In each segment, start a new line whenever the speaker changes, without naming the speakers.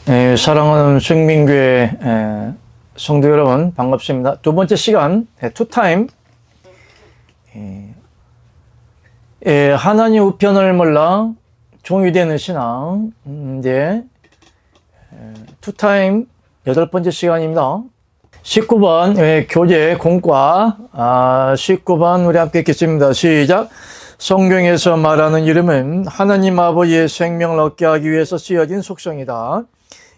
사랑하는 생명교회 성도 여러분 반갑습니다. 두 번째 시간 투타임 하나님 우편을 몰라 종이 되는 신앙 이제 투타임 8번째 시간입니다. 19번 교재 공과 19번 우리 함께 읽겠습니다. 시작. 성경에서 말하는 이름은 하나님 아버지의 생명을 얻게 하기 위해서 쓰여진 속성이다.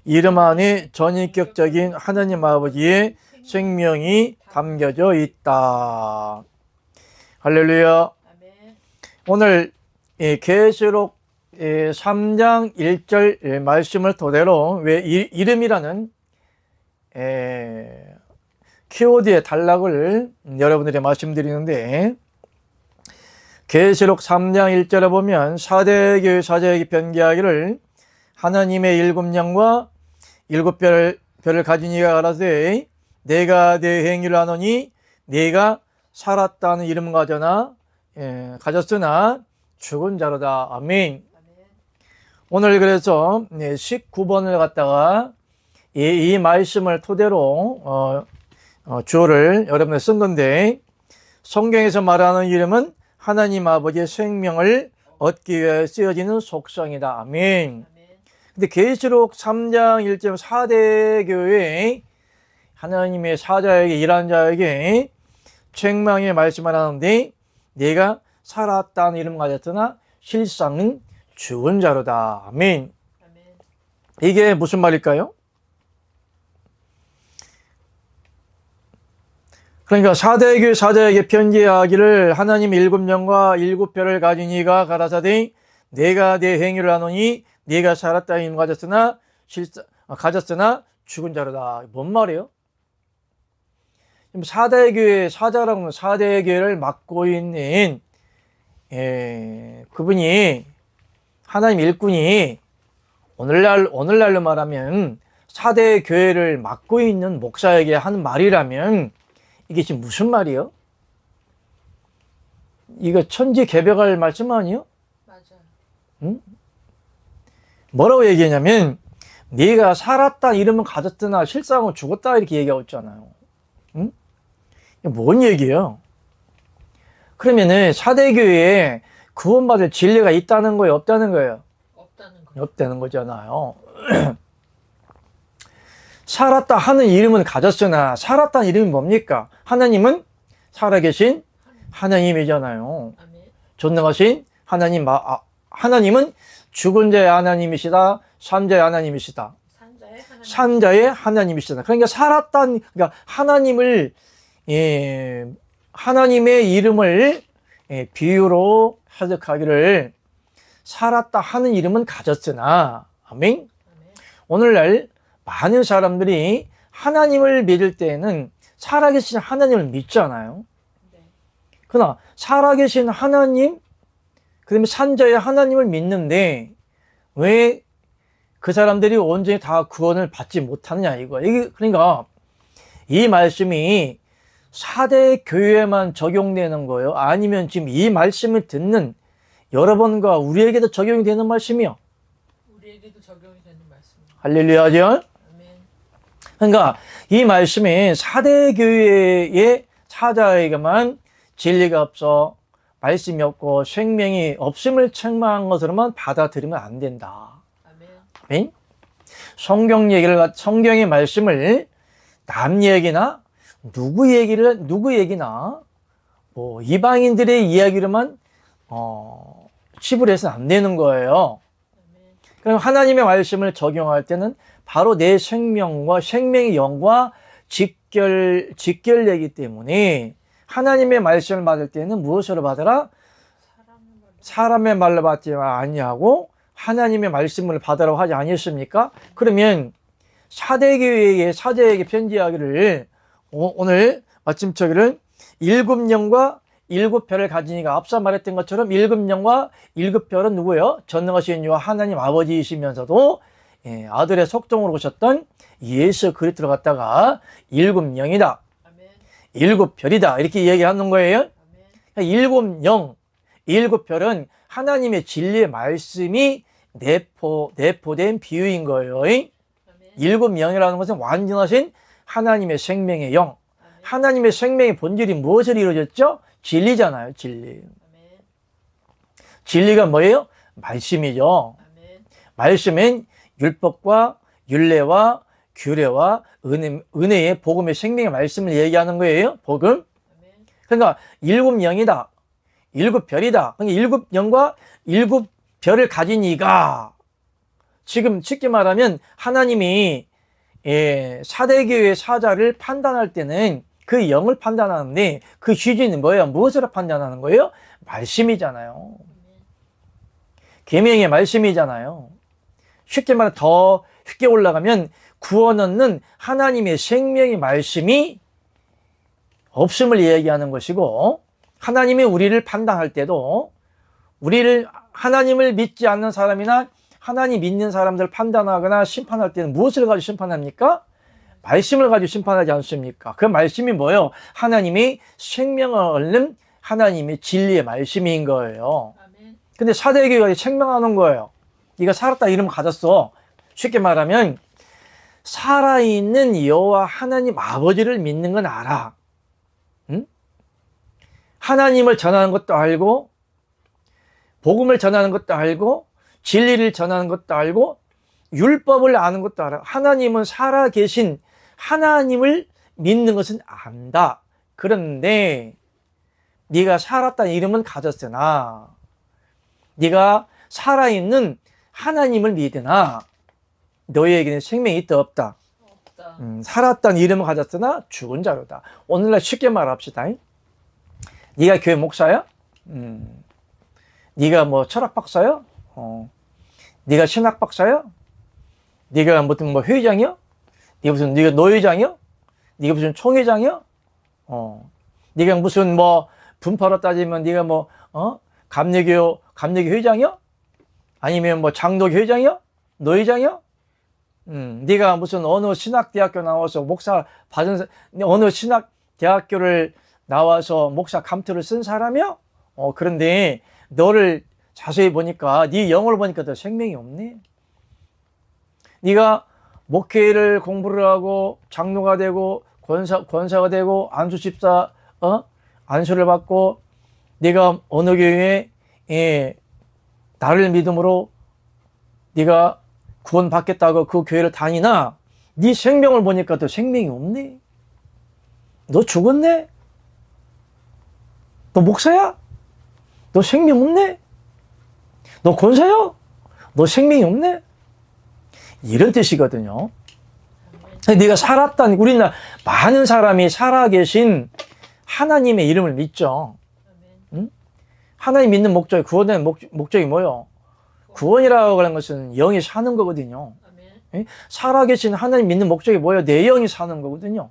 이름 안에 전인격적인 하나님 아버지의 생명이 담겨져 있다. 할렐루야. 오늘 계시록 3장 1절 말씀을 토대로 왜 이름이라는 키워드의 단락을 여러분들이 말씀드리는데, 계시록 3장 1절에 보면 사대교회 사자에게 변개하기를 하나님의 7영과 7별을 가진 이가 가라사대 내가 내 행위를 하노니 네가 살았다는 이름을 가졌으나 죽은 자로다. 아멘. 오늘 그래서 19번을 갖다가 이 말씀을 토대로 주어를 여러분들 쓴 건데, 성경에서 말하는 이름은 하나님 아버지의 생명을 얻기 위해 쓰여지는 속성이다. 아멘. 근데 계시록 3장 1절 사대교회 하나님의 사자에게 일하는 자에게 책망의 말씀을 하는데, 내가 살았다는 이름을 가졌으나 실상은 죽은 자로다. 아멘. 이게 무슨 말일까요? 그러니까 사대교회 사자에게 편지하기를 하나님 7영과 7별을 가진 이가 가라사대 내가 내 행위를 하노니 네가 살았다는 이름을 가졌으나 죽은 자로다. 뭔 말이에요? 사대교회 사자라고 하면 사대교회를 맡고 있는 그분이 하나님 일꾼이 오늘날로 말하면 사대교회를 맡고 있는 목사에게 하는 말이라면 이게 지금 무슨 말이에요? 이거 천지개벽할 말씀 아니에요?
맞아요.
응? 뭐라고 얘기하냐면 네가 살았다 이름은 가졌으나 실상은 죽었다 이렇게 얘기하고 있잖아요. 응? 이게 뭔 얘기예요? 그러면은 사대교회에 구원받을 진리가 있다는 거예요? 없다는 거예요? 없다는 거잖아요. 살았다 하는 이름은 가졌으나 살았다는 이름이 뭡니까? 하나님은 살아계신 하나님이잖아요. 전능하신 하나님, 하나님은 죽은 자의 하나님이시다, 산자의 하나님이시다. 산자의 하나님이시다. 그러니까 살았다는, 그러니까 하나님의 이름을 비유로 해석하기를 살았다 하는 이름은 가졌으나, 아멘. 오늘날 많은 사람들이 하나님을 믿을 때에는 살아계신 하나님을 믿잖아요. 그러나 살아계신 하나님, 그 다음에 산자의 하나님을 믿는데 왜 그 사람들이 온전히 다 구원을 받지 못하느냐 이거예요. 그러니까 이 말씀이 사대 교회에만 적용되는 거예요? 아니면 지금 이 말씀을 듣는 여러분과 우리에게도 적용이 되는 말씀이요?
우리에게도 적용이 되는 말씀이요.
할렐루야죠? 그러니까 이 말씀이 사대교회의 사자에게만 진리가 없어 말씀이 없고 생명이 없음을 책망한 것으로만 받아들이면 안 된다. 아멘. 성경의 말씀을 남 얘기나 누구 얘기나 뭐 이방인들의 이야기로만 치부해서는 안 되는 거예요. 그럼 하나님의 말씀을 적용할 때는 바로 내 생명과 생명의 영과 직결되기 때문에 하나님의 말씀을 받을 때는 무엇으로 받으라? 사람의 말로 받지 아니하고 하나님의 말씀을 받으라고 하지 아니했습니까? 그러면 사대교회의 사자에게 편지하기를 오늘 마침처기를 7영과 7별을 가진 이가 앞서 말했던 것처럼 7영과 7별은 누구예요? 전능하신 이와 하나님 아버지이시면서도 아들의 속성으로 오셨던 예수 그리스도를 갖다가 7영이다. 7별이다. 이렇게 얘기하는 거예요. 7영, 7별은 하나님의 진리의 말씀이 내포된 비유인 거예요. 일곱 영이라는 것은 완전하신 하나님의 생명의 영. 하나님의 생명의 본질이 무엇을 이루어졌죠? 진리잖아요, 진리. 진리가 뭐예요? 말씀이죠. 말씀은 율법과 율례와 규례와 은혜의 복음의 생명의 말씀을 얘기하는 거예요. 복음. 그러니까 일곱 영이다. 일곱 별이다. 그러니까 일곱 영과 일곱 별을 가진 이가 지금 쉽게 말하면 하나님이 사대교회 사자를 판단할 때는 그 영을 판단하는데 그 기준은 뭐예요? 무엇으로 판단하는 거예요? 말씀이잖아요. 계명의 말씀이잖아요. 쉽게 말해 더 쉽게 올라가면 구원 얻는 하나님의 생명의 말씀이 없음을 얘기하는 것이고, 하나님이 우리를 판단할 때도 하나님을 믿지 않는 사람이나 하나님 믿는 사람들 판단하거나 심판할 때는 무엇을 가지고 심판합니까? 말씀을 가지고 심판하지 않습니까? 그 말씀이 뭐예요? 하나님이 생명을 얻는 하나님의 진리의 말씀인 거예요. 근데 사대교회가 책망하는 거예요. 네가 살았다 이름 가졌어. 쉽게 말하면 살아있는 여호와 하나님 아버지를 믿는 건 알아. 응? 하나님을 전하는 것도 알고, 복음을 전하는 것도 알고, 진리를 전하는 것도 알고, 율법을 아는 것도 알아. 하나님은 살아계신 하나님을 믿는 것은 안다. 그런데 네가 살았다는 이름은 가졌으나 네가 살아있는 하나님을 믿으나 너희에게는 생명이 있다 없다? 없다. 살았다는 이름을 가졌으나 죽은 자로다. 오늘날 쉽게 말합시다. 네가 교회 목사야? 네가 뭐 철학 박사야? 네가 신학 박사야? 네가 무슨 뭐 회장이야? 네가 노회장이야? 네가 무슨 총회장이야? 네가 무슨 뭐 분파로 따지면 네가 뭐 감리교 회장이야? 아니면 뭐 장로교 회장이야? 노회장이야? 네가 무슨 어느 신학대학교 나와서 목사 받은 어느 신학대학교를 나와서 목사 감투를 쓴 사람이야? 그런데 너를 자세히 보니까 네 영어를 보니까 더 생명이 없네. 네가 목회를 공부를 하고 장로가 되고 권사가 되고 안수집사 안수를 받고 네가 어느 교회에 나를 믿음으로 네가 구원받겠다고 그 교회를 다니나 네 생명을 보니까 더 생명이 없네. 너 죽었네? 너 목사야? 너 생명 없네? 너 권사야? 너 생명이 없네? 이런 뜻이거든요. 네가 살았다는, 우리나라 많은 사람이 살아계신 하나님의 이름을 믿죠. 응? 하나님 믿는 목적이, 구원의 목적이 뭐예요? 구원이라고 하는 것은 영이 사는 거거든요. 응? 살아계신 하나님 믿는 목적이 뭐예요? 내 영이 사는 거거든요.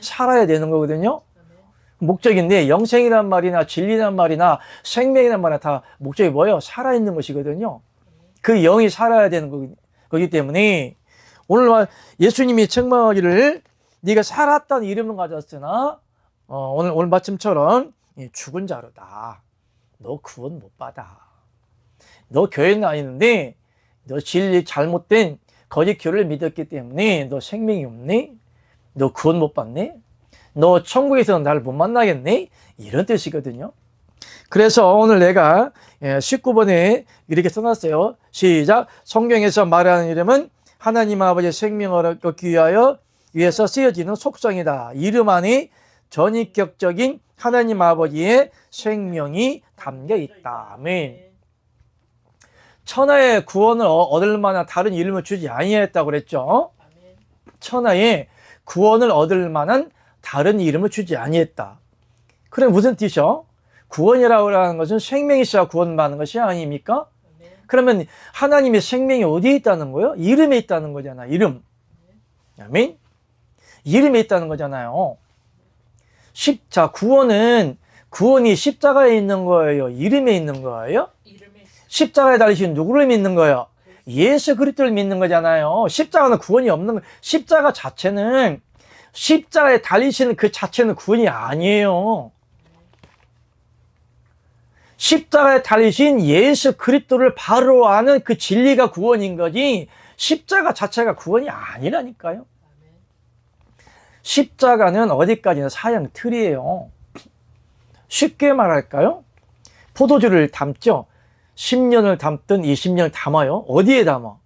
살아야 되는 거거든요. 목적인데 영생이란 말이나 진리란 말이나 생명이란 말이나 다 목적이 뭐예요? 살아있는 것이거든요. 그 영이 살아야 되는 거기 때문에 오늘 예수님이 책망하기를 네가 살았다는 이름은 가졌으나 오늘 말씀처럼 죽은 자로다. 너 구원 못 받아. 너 교회는 아니는데 너 진리 잘못된 거짓 교를 믿었기 때문에 너 생명이 없네? 너 구원 못 받네? 너 천국에서는 나를 못 만나겠네? 이런 뜻이거든요. 그래서 오늘 내가 19번에 이렇게 써놨어요. 시작. 성경에서 말하는 이름은 하나님 아버지의 생명을 얻기 위해서 쓰여지는 속성이다. 이름 안에 전인격적인 하나님 아버지의 생명이 담겨 있다. 아멘. 천하의 구원을 얻을 만한 다른 이름을 주지 아니했다고 그랬죠. 천하의 구원을 얻을 만한 다른 이름을 주지 아니했다. 그럼 무슨 뜻이요? 구원이라고 하는 것은 생명이 있어야 구원받는 것이 아닙니까? 그러면 하나님의 생명이 어디에 있다는 거예요? 이름에 있다는 거잖아. 이름. 아멘. 이름에 있다는 거잖아요. 구원이 십자가에 있는 거예요? 이름에 있는 거예요? 십자가에 달리신 누구를 믿는 거예요? 예수 그리스도를 믿는 거잖아요. 십자가는 구원이 없는 거예요. 십자가에 달리시는 그 자체는 구원이 아니에요. 십자가에 달리신 예수 그리스도를 바로 아는 그 진리가 구원인 거지, 십자가 자체가 구원이 아니라니까요.
아멘.
십자가는 어디까지나 사형 틀이에요. 쉽게 말할까요? 포도주를 담죠. 10년을 담든 20년을 담아요. 어디에 담아?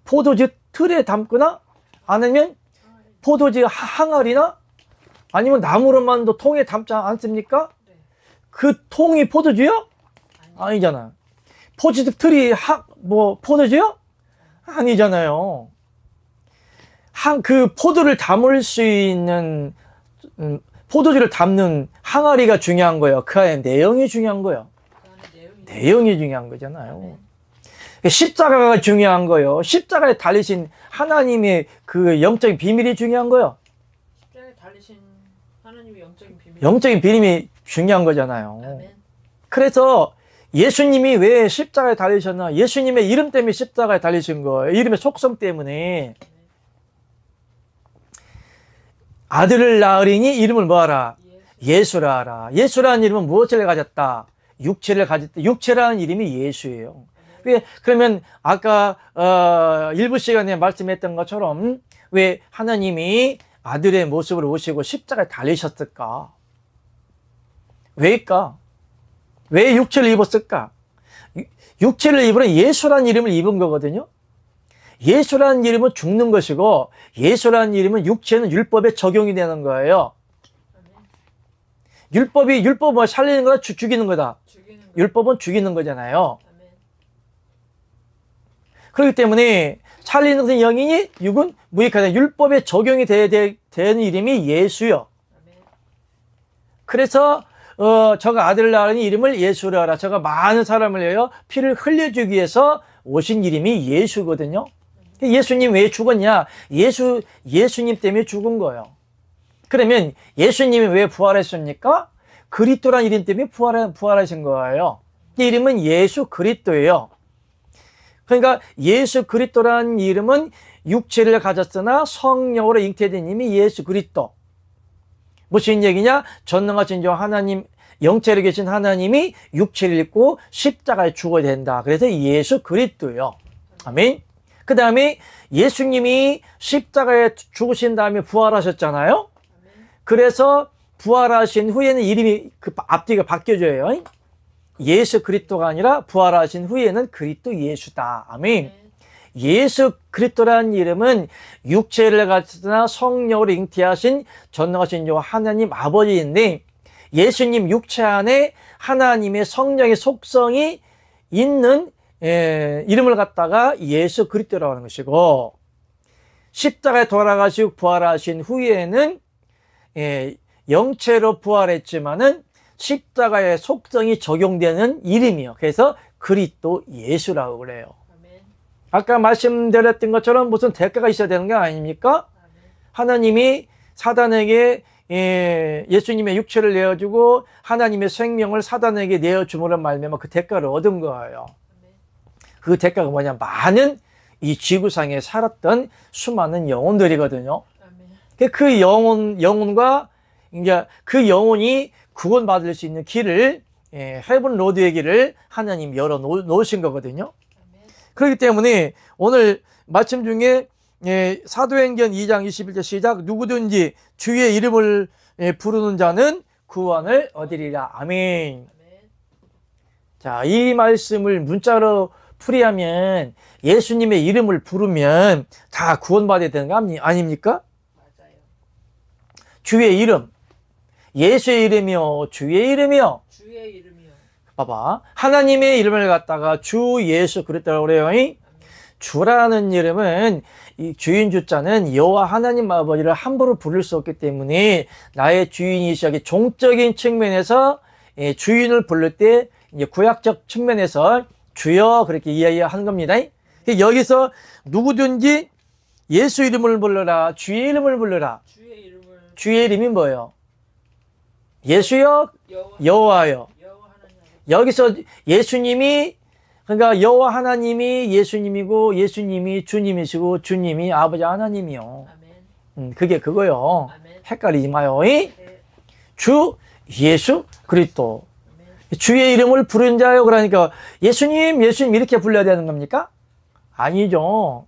포도주 틀에 담거나 아니면 포도주 항아리나 아니면 나무로만도 통에 담지 않습니까?
네.
그 통이 포도주요? 아니잖아요. 포도주 틀이 포도주요? 아니잖아요. 그 포도를 담을 수 있는 포도주를 담는 항아리가 중요한 거예요. 그 안에 내용이 중요한 거예요.
그 안에
내용이 중요한 거잖아요.
아멘.
십자가가 중요한 거예요. 십자가에 달리신 하나님의 그 영적인 비밀이 중요한 거예요.
십자가에 달리신 하나님의 영적인 비밀.
영적인 비밀이 중요한 거잖아요.
아멘.
그래서 예수님이 왜 십자가에 달리셨나? 예수님의 이름 때문에 십자가에 달리신 거예요. 이름의 속성 때문에. 아들을 낳으리니 이름을 뭐하라? 예수라 하라. 예수라는 이름은 무엇을 가졌다? 육체를 가졌다. 육체라는 이름이 예수예요. 왜 그러면 아까 일부 시간에 말씀했던 것처럼 왜 하나님이 아들의 모습으로 오시고 십자가에 달리셨을까? 왜일까? 왜 육체를 입었을까? 육체를 입으려 예수라는 이름을 입은 거거든요. 예수라는 이름은 죽는 것이고 예수라는 이름은 육체는 율법에 적용이 되는 거예요. 율법은 살리는 거다, 죽이는 거다. 율법은 죽이는 거잖아요. 그렇기 때문에 살리는 것은 영이니 육은 무익하다. 율법에 적용이 되는 이름이 예수요. 그래서 저가 아들을 낳으니 이름을 예수라 하라. 저가 많은 사람을 위하여 피를 흘려주기 위해서 오신 이름이 예수거든요. 예수님 왜 죽었냐? 예수님 때문에 죽은 거예요. 그러면 예수님이 왜 부활했습니까? 그리스도라는 이름 때문에 부활하신 거예요. 이 이름은 예수 그리스도예요. 그러니까 예수 그리스도라는 이름은 육체를 가졌으나 성령으로 잉태된 이름이 예수 그리스도. 무슨 얘기냐? 전능하신 하나님, 영체로 계신 하나님이 육체를 입고 십자가에 죽어야 된다. 그래서 예수 그리스도예요. 아멘. 그 다음에 예수님이 십자가에 죽으신 다음에 부활하셨잖아요. 그래서 부활하신 후에는 이름이 그 앞뒤가 바뀌어져요. 예수 그리스도가 아니라 부활하신 후에는 그리스도 예수다. 아멘. 예수 그리스도라는 이름은 육체를 가졌으나 성령으로 잉태하신 전능하신 하나님 아버지인데 예수님 육체 안에 하나님의 성령의 속성이 있는 이름을 갖다가 예수 그리스도라고 하는 것이고 십자가에 돌아가시고 부활하신 후에는 영체로 부활했지만은 십자가의 속성이 적용되는 이름이요. 그래서 그리스도 예수라고 그래요. 아까 말씀드렸던 것처럼 무슨 대가가 있어야 되는 게 아닙니까? 하나님이 사단에게 예수님의 육체를 내어주고 하나님의 생명을 사단에게 내어줌으로 말미암아 그 대가를 얻은 거예요. 그 대가가 뭐냐? 많은 이 지구상에 살았던 수많은 영혼들이거든요. 그 영혼과 이제 그 영혼이 구원받을 수 있는 길을 헤븐 로드의 길을 하나님 열어 놓으신 거거든요. 그렇기 때문에 오늘 말씀 중에 사도행전 2장 21절 시작 누구든지 주의 이름을 부르는 자는 구원을 얻으리라. 아멘. 자, 이 말씀을 문자로 풀이하면 예수님의 이름을 부르면 다 구원받아야 되는 거 아닙니까?
맞아요.
주의 이름, 예수의 이름이요, 주의 이름이요.
주의 이름이요.
봐봐, 하나님의 이름을 갖다가 주 예수 그랬다고 그래요. 주라는 이름은 이 주인 주자는 여호와 하나님 아버지를 함부로 부를 수 없기 때문에 나의 주인이시여 종적인 측면에서 주인을 부를 때 이제 구약적 측면에서 주여 그렇게 이야기하는 겁니다. 여기서 누구든지 예수 이름을 불러라, 주의 이름을 불러라. 주의 이름이 뭐예요? 예수여, 여호와요. 여기서 예수님이 그러니까 여호와 하나님이 예수님이고 예수님이 주님이시고 주님이 아버지 하나님이요. 그게 그거요. 헷갈리지 마요. 주 예수 그리스도. 주의 이름을 부른 자요. 그러니까 예수님 이렇게 불러야 되는 겁니까? 아니죠.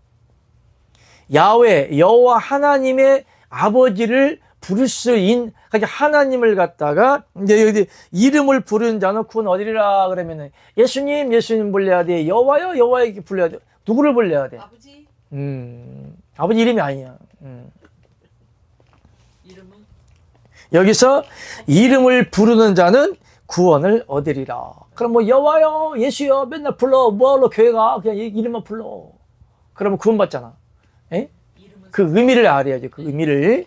야훼, 여호와 하나님의 아버지를 부를 수 있는, 그러니까 하나님을 갖다가 이제 여기 이름을 부르는 자는 구원 얻으리라 그러면은 예수님 불러야 돼. 여호와요, 여호와에게 불러야 돼. 누구를 불러야 돼?
아버지
아버지 이름이 아니야.
이름은
여기서 이름을 부르는 자는 구원을 얻으리라. 그럼 뭐 여호와요, 예수요 맨날 불러. 뭐하러 교회 가? 그냥 이름만 불러. 그러면 구원받잖아. 에?
이름은
그 의미를 알아야죠. 그 의미를.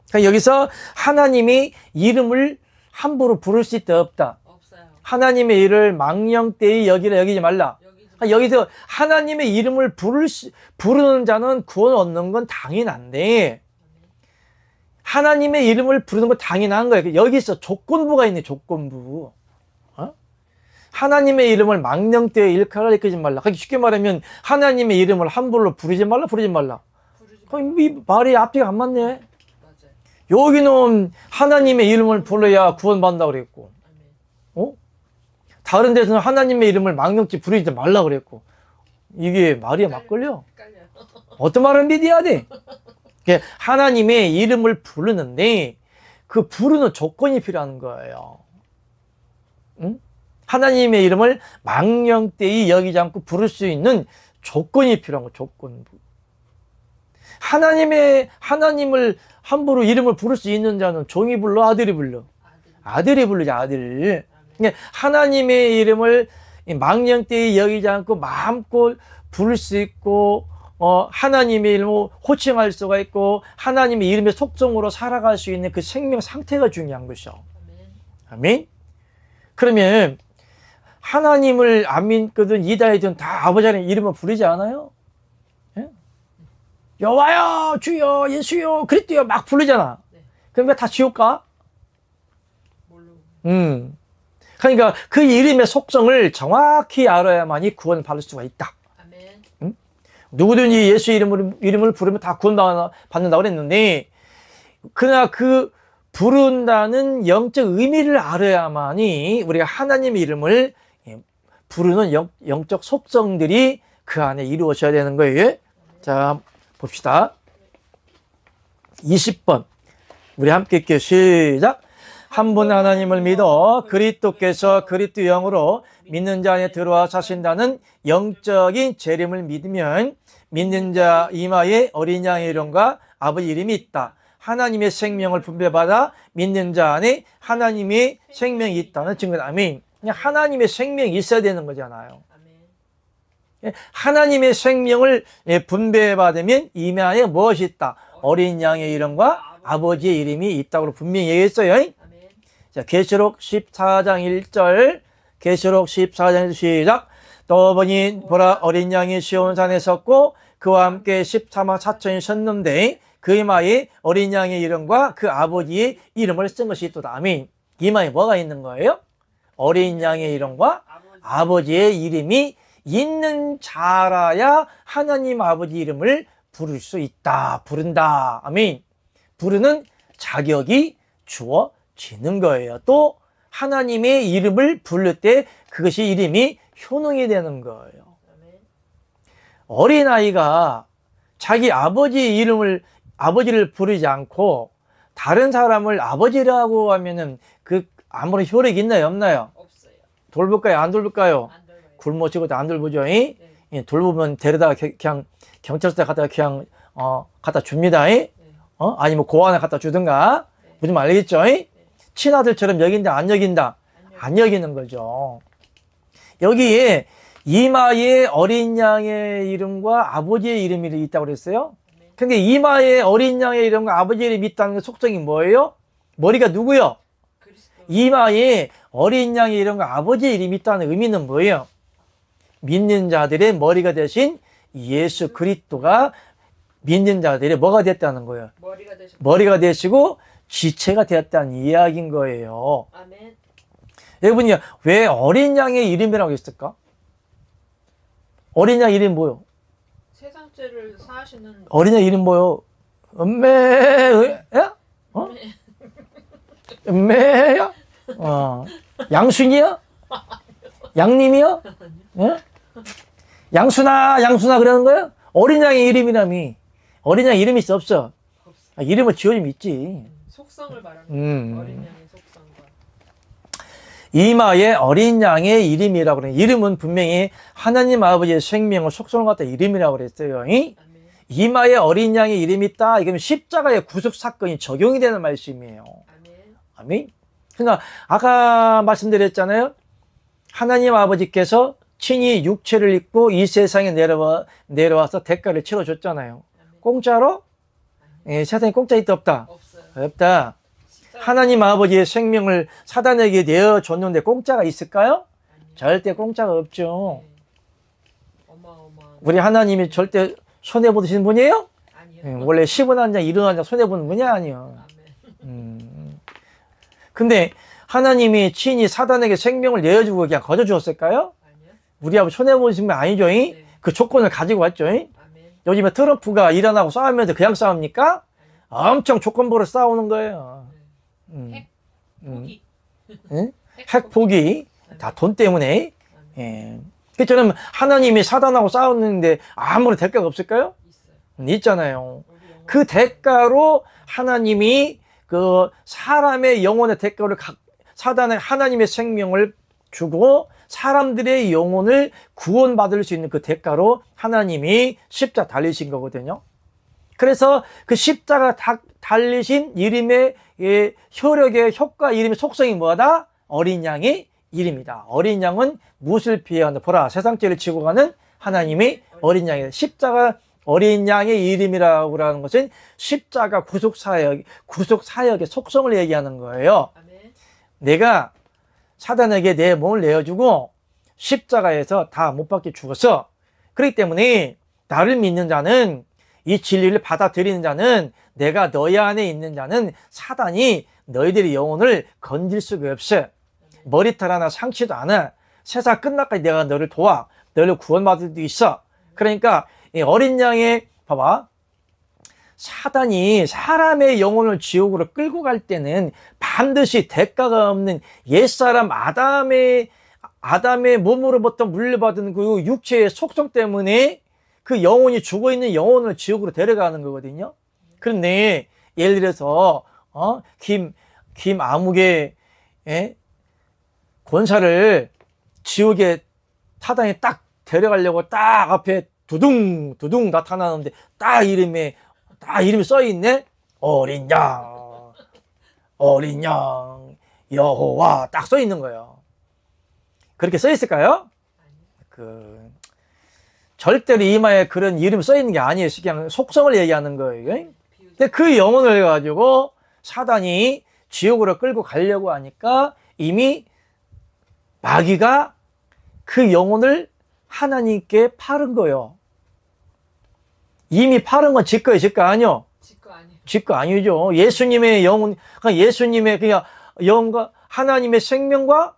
그러니까 여기서 하나님이 이름을 함부로 부를 수 있다 없다.
없어요.
하나님의 이름을 망령되이 여기지 말라. 그러니까 여기서 하나님의 이름을 부르는 자는 구원 얻는 건 당연한데 하나님의 이름을 부르는 건 당연한 거예요. 여기서 조건부가 있네. 조건부. 어? 하나님의 이름을 망령되이 일컬지 말라. 그러니까 쉽게 말하면 하나님의 이름을 함부로 부르지 말라. 부르지 말라. 그럼 이 말이 앞뒤가 안 맞네.
맞아요.
여기는 하나님의 이름을 불러야 구원받는다고 그랬고,
아멘.
어? 다른 데서는 하나님의 이름을 망령지 부르지 말라 그랬고, 이게 말이 맞걸려?
헷갈려요.
어떤 말을 믿어야 돼? 하나님의 이름을 부르는데, 그 부르는 조건이 필요한 거예요. 응? 하나님의 이름을 망령되이 여기지 않고 부를 수 있는 조건이 필요한 거, 조건부. 하나님을 함부로 이름을 부를 수 있는 자는 종이 불러, 아들이 불러? 아들이 부르지, 아들. 그러니까 하나님의 이름을 망령되이 여기지 않고 마음껏 부를 수 있고, 하나님의 이름을 호칭할 수가 있고, 하나님의 이름의 속성으로 살아갈 수 있는 그 생명 상태가 중요한 것이죠. 아멘? 그러면, 하나님을 안 믿거든, 이다이든 다 아버지의 이름을 부르지 않아요? 여호와여, 주여, 예수여, 그리스도여 막 부르잖아.
네.
그럼 왜 다 지옥 가?
뭘로?
그러니까 그 이름의 속성을 정확히 알아야만이 구원을 받을 수가 있다.
아멘.
누구든지 예수 이름을 부르면 다 구원받는다고 그랬는데, 그러나 그 부른다는 영적 의미를 알아야만이 우리가 하나님의 이름을 부르는 영적 속성들이 그 안에 이루어져야 되는 거예요. 자, 봅시다. 20번. 우리 함께 읽게요. 시작. 한 분 하나님을 믿어 그리스도께서 그리스도 영으로 믿는 자 안에 들어와 사신다는 영적인 재림을 믿으면 믿는 자 이마에 어린 양의 이름과 아버지 이름이 있다. 하나님의 생명을 분배받아 믿는 자 안에 하나님의 생명이 있다는 증거다. 아멘. 그냥 하나님의 생명이 있어야 되는 거잖아요. 하나님의 생명을 분배받으면 이마에 무엇이 있다? 어린 양의 이름과 아버지의 이름이 있다고 분명히 얘기했어요. 자, 계시록 14장 1절, 계시록 14장 1절 시작. 또 보니 보라 어린 양이 시온산에 섰고 그와 함께 14만 4천이 섰는데 그 이마에 어린 양의 이름과 그 아버지의 이름을 쓴 것이 있도다. 아멘. 이마에 뭐가 있는 거예요? 어린 양의 이름과 아버지의 이름이 있는 자라야 하나님 아버지 이름을 부를 수 있다. 부른다. 아멘. 부르는 자격이 주어지는 거예요. 또 하나님의 이름을 부를 때 그것이 이름이 효능이 되는 거예요. 어린아이가 자기 아버지를 부르지 않고 다른 사람을 아버지라고 하면은 그 아무런 효력이 있나요? 없나요?
없어요.
돌볼까요? 안 돌볼까요?
안 돌봐요.
굶어치고도 안 돌보죠. 돌보면 데려다가 그냥 경찰서에 갖다가 그냥 갖다 줍니다. 아니면 고아원에 갖다 주든가. 무슨 말 알겠죠? 친아들처럼 여긴다 안 여긴다? 안 여기는 거죠. 여기에 이마에 어린 양의 이름과 아버지의 이름이 있다고 그랬어요. 근데 이마에 어린 양의 이름과 아버지의 이름이 있다는 그 속성이 뭐예요? 머리가 누구요? 이마에 어린 양의 이름과 아버지의 이름이 있다는 의미는 뭐예요? 믿는 자들의 머리가 되신 예수 그리스도가 믿는 자들의 뭐가 됐다는 거예요? 머리가 되시고 지체가 되었다는 이야기인 거예요.
아멘.
여러분이 왜 어린 양의 이름이라고 했을까? 어린 양 이름이 뭐요?
세상죄를 사하시는
어린 양 이름 뭐요? 음매야? 음매야? 양순이야? 양님이야? 양순아 그러는 거야? 어린 양의 이름이라며. 어린 양 이름이 있어 없어?
없어.
이름을 지어주면 있지.
속성을 말하는 어린 양의 속성과.
이마에 어린 양의 이름이라고 그래. 이름은 분명히 하나님 아버지의 생명을 속성을 갖다 이름이라고 그랬어요.
아멘.
이마에 어린 양의 이름이 있다. 이거는 십자가의 구속 사건이 적용이 되는 말씀이에요.
아멘.
아멘. 그러니까 아까 말씀드렸잖아요. 하나님 아버지께서 친히 육체를 입고 이 세상에 내려와서 대가를 치러줬잖아요.
아멘.
공짜로? 예, 세상에 공짜 있다 없다?
없어요.
없다. 하나님 아버지의 생명을 사단에게 내어줬는데 공짜가 있을까요?
아니요.
절대 공짜가 없죠.
네. 어마어마한.
우리 하나님이 절대 손해보시는 분이에요?
아니요.
예, 원래 10원 한 장, 1원 한 장 손해보는 분이 아니에요.
아멘.
근데 하나님이 친히 사단에게 생명을 내어주고 그냥 거저주었을까요?
아니요.
우리 아버지 손해보시는 분 아니죠?
네.
그 조건을 가지고 왔죠?
아멘.
요즘에 트럼프가 일어나고 싸우면서 그냥 싸웁니까? 엄청 조건부로 싸우는 거예요. 음.
핵
음.
포기.
응? 핵 포기. 다 돈 때문에.
아멘.
예. 그처럼 하나님이 사단하고 싸웠는데 아무런 대가가 없을까요?
있어요.
있잖아요.
우리 영혼.
그 대가로 하나님이 그 사람의 영혼의 대가를 사단의 하나님의 생명을 주고 사람들의 영혼을 구원받을 수 있는 그 대가로 하나님이 십자가 달리신 거거든요. 그래서 그 십자가 달리신 이름의 효력의 효과 이름의 속성이 뭐다? 어린 양의 이름이다. 어린 양은 무엇을 피해한다? 보라, 세상 죄를 지고 가는 하나님의 어린 양이다. 십자가 어린 양의 이름이라고 하는 것은 십자가 구속사역의 속성을 얘기하는 거예요.
아멘.
내가 사단에게 내 몸을 내어주고 십자가에서 다 못 박혀 죽었어. 그렇기 때문에 나를 믿는 자는, 이 진리를 받아들이는 자는, 내가 너희 안에 있는 자는 사단이 너희들의 영혼을 건질 수가 없어. 머리털 하나 상치도 않아. 세상 끝날까지 내가 너를 도와. 너를 구원받을 수 있어. 그러니까 이 어린 양의, 봐봐, 사단이 사람의 영혼을 지옥으로 끌고 갈 때는 반드시 대가가 없는 옛사람 아담의 몸으로부터 물려받은 그 육체의 속성 때문에 그 영혼이 죽어있는 영혼을 지옥으로 데려가는 거거든요. 그런데 예를 들어서 김아무개 권사를 지옥에 사단이 딱 데려가려고 딱 앞에 두둥 나타나는데 딱 이름이 써 있네. 어린 양 여호와 딱 써 있는 거예요. 그렇게 써 있을까요? 절대로 이마에 그런 이름이 써 있는 게 아니에요. 그냥 속성을 얘기하는 거예요. 근데 그 영혼을 가지고 사단이 지옥으로 끌고 가려고 하니까 이미 마귀가 그 영혼을 하나님께 팔은 거예요. 이미 팔은 건 지 거예요, 아니요? 지 거 아니죠. 예수님의 영혼, 예수님의 그냥 영혼과 하나님의 생명과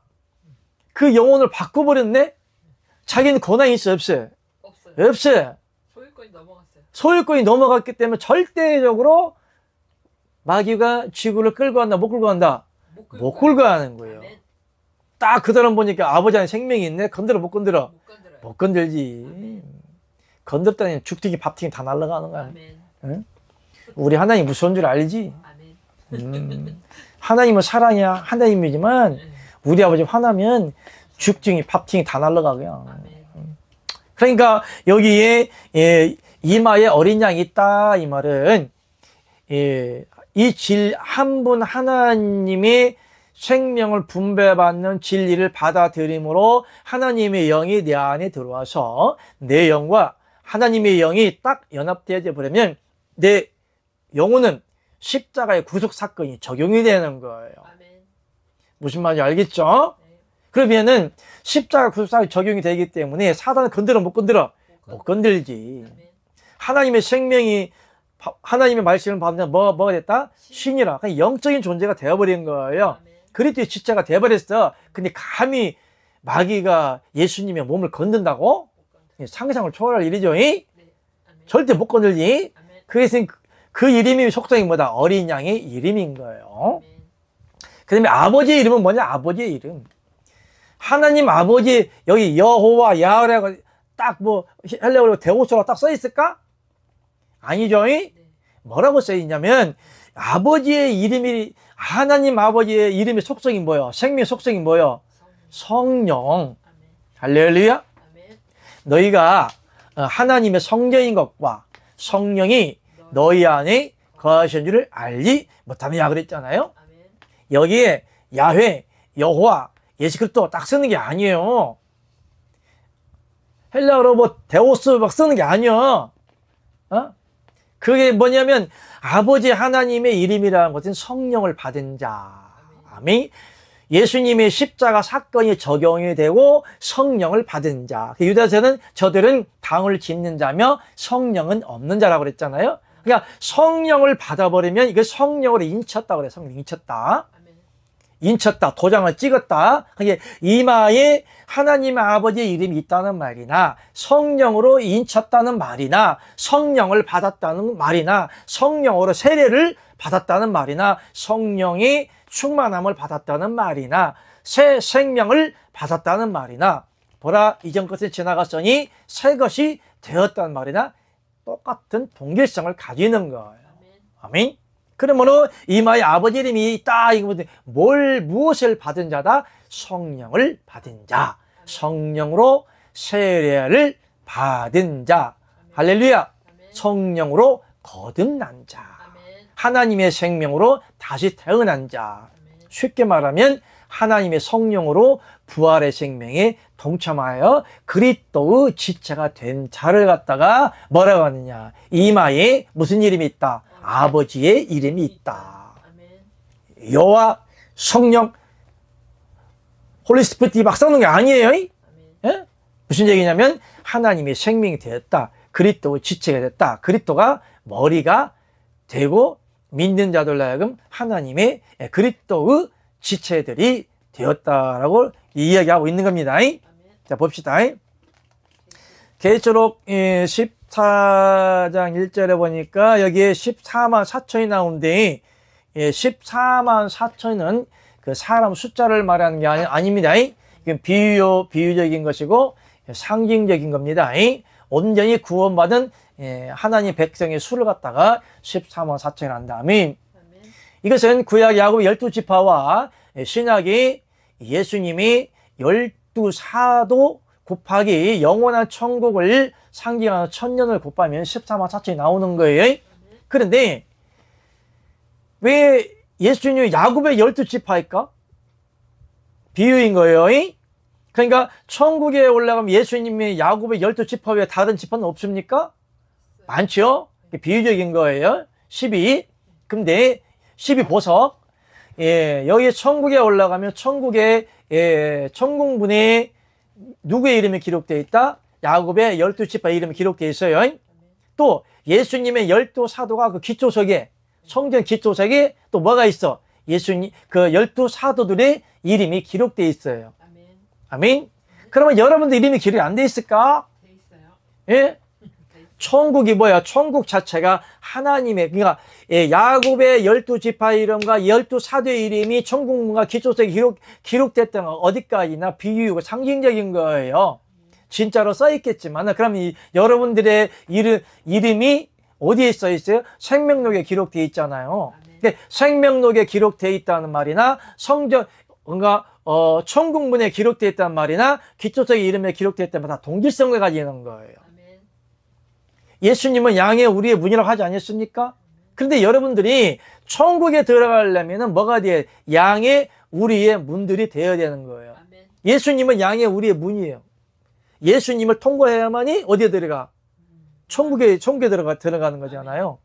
그 영혼을 바꿔버렸네? 자기는 권한이 있어, 없어요? 없어요. 소유권이 넘어갔기 때문에 절대적으로 마귀가 지구를 끌고 간다, 못 끌고 간다? 못 끌고 가는 거예요. 딱 그 사람 보니까 아버지 안에 생명이 있네? 건드려, 못 건드려? 못 건들지. 건드렸다니 죽튀기 밥튀기 다 날아가는 거야. 응? 우리 하나님 무서운 줄 알지? 하나님은 사랑이야. 하나님이지만 우리 아버지 화나면 죽튀기 밥튀기 다 날아가고요. 그러니까 여기에 이마에 어린 양이 있다 이 말은 이 한 분 하나님의 생명을 분배받는 진리를 받아들임으로 하나님의 영이 내 안에 들어와서 내 영과 하나님의 영이 딱 연합되어 버리면 내 영혼은 십자가의 구속 사건이 적용이 되는 거예요. 무슨 말인지 알겠죠? 그러면은 십자가 구속 사건이 적용이 되기 때문에 사단을 건드려 못 건드려? 못 건들지. 하나님의 생명이 하나님의 말씀을 받으면 뭐가 됐다? 신이라. 그냥 영적인 존재가 되어버린 거예요. 그리스도의 지체가 되어버렸어. 근데 감히 마귀가 예수님의 몸을 건든다고? 상상을 초월할 일이죠. 절대 못 건들지. 그래서 그 이름이 속성이 뭐다? 어린 양의 이름인 거예요. 그 다음에 아버지의 이름은 뭐냐? 아버지의 이름. 하나님 아버지, 여기 여호와 야훼라고 딱 헬라어로 데오스라고 딱 써 있을까? 아니죠?
네.
뭐라고 써 있냐면 아버지의 이름이 하나님 아버지의 이름의 속성이 뭐예요? 생명의 속성이 뭐예요? 성령.
아멘.
할렐루야.
아멘.
너희가 하나님의 성령인 것과 성령이 너희 안에 거하신 줄을 알지 못하느냐 그랬잖아요.
아멘.
여기에 야훼, 여호와, 예수 그리스도 딱 쓰는 게 아니에요. 헬라어로 뭐 데오스 막 쓰는 게 아니야. 그게 뭐냐면 아버지 하나님의 이름이라는 것은 성령을 받은 자. 아멘. 예수님의 십자가 사건이 적용이 되고 성령을 받은 자. 유다서는 저들은 당을 짓는 자며 성령은 없는 자라고 그랬잖아요. 그러니까 성령을 받아버리면 이거 성령으로 인쳤다 그래. 성령 인쳤다.
아멘.
인쳤다. 도장을 찍었다. 그게 이마에 하나님의 아버지의 이름이 있다는 말이나 성령으로 인쳤다는 말이나 성령을 받았다는 말이나 성령으로 세례를 받았다는 말이나 성령이 충만함을 받았다는 말이나 새 생명을 받았다는 말이나 보라 이전 것은 지나갔으니 새 것이 되었다는 말이나 똑같은 동일성을 가지는 거예요. 아멘. 그러므로 이마에 아버지 이름이 있다. 이거보다 무엇을 받은 자다? 성령을 받은 자. 성령으로 세례를 받은 자. 할렐루야. 성령으로 거듭난 자. 하나님의 생명으로 다시 태어난 자. 쉽게 말하면 하나님의 성령으로 부활의 생명에 동참하여 그리스도의 지체가 된 자를 갖다가 뭐라고 하느냐. 이마에 무슨 이름이 있다? 아버지의 이름이 있다. 여호와, 성령, 홀리스피릿이 막 써놓은 게 아니에요. 예? 무슨 얘기냐면 하나님의 생명이 되었다. 그리스도의 지체가 됐다. 그리스도가 머리가 되고 믿는 자들로 하여금 하나님의 그리스도의 지체들이 되었다라고 이야기하고 있는 겁니다. 자, 봅시다. 계시록 14장 1절에 보니까 여기에 14만 4천이 나오는데 14만 4천은 그 사람 숫자를 말하는 게 아닙니다. 이건 비유적인 것이고 상징적인 겁니다. 온전히 구원받은 하나님 백성의 수를 갖다가 14만 4천이 한 다음에 이것은 구약 야곱 12지파와 신약이 예수님이 12사도 곱하기 영원한 천국을 상징하는 천년을 곱하면 14만 4천이 나오는 거예요. 그런데 왜 예수님이 야곱의 12지파일까? 비유인 거예요. 그러니까 천국에 올라가면 예수님이 야곱의 12지파 외에 다른 지파는 없습니까? 많죠? 비유적인 거예요. 12. 근데 12보석. 여기 천국에 올라가면 천국에 천국문에 누구의 이름이 기록되어 있다? 야곱의 12지파 이름이 기록되어 있어요. 또 예수님의 12사도가 그 기초석에 성전 기초석에 또 뭐가 있어? 예수님 그 12사도들의 이름이 기록되어 있어요. 아멘. 그러면 여러분들 이름이 기록이 안 돼 있을까?
돼 있어요.
예? 천국이 뭐야? 천국 자체가 하나님의, 그러니까 야곱의 12지파 이름과 12사도의 이름이 천국문과 기초석에 기록됐다는 건 어디까지나 비유고 상징적인 거예요. 진짜로 써있겠지만, 그럼 여러분들의 이름이 어디에 써 있어요? 생명록에 기록되어 있잖아요. 그러니까 생명록에 기록되어 있다는 말이나 성전, 뭔가 천국문에 기록되어 있다는 말이나 기초석의 이름에 기록되어 있다는 말 다 동질성을 가지는 거예요. 예수님은 양의 우리의 문이라고 하지 않았습니까? 그런데 여러분들이 천국에 들어가려면 뭐가 돼야 돼? 양의 우리의 문들이 되어야 되는 거예요. 예수님은 양의 우리의 문이에요. 예수님을 통과해야만이 어디에 들어가? 천국에 들어가는 거잖아요.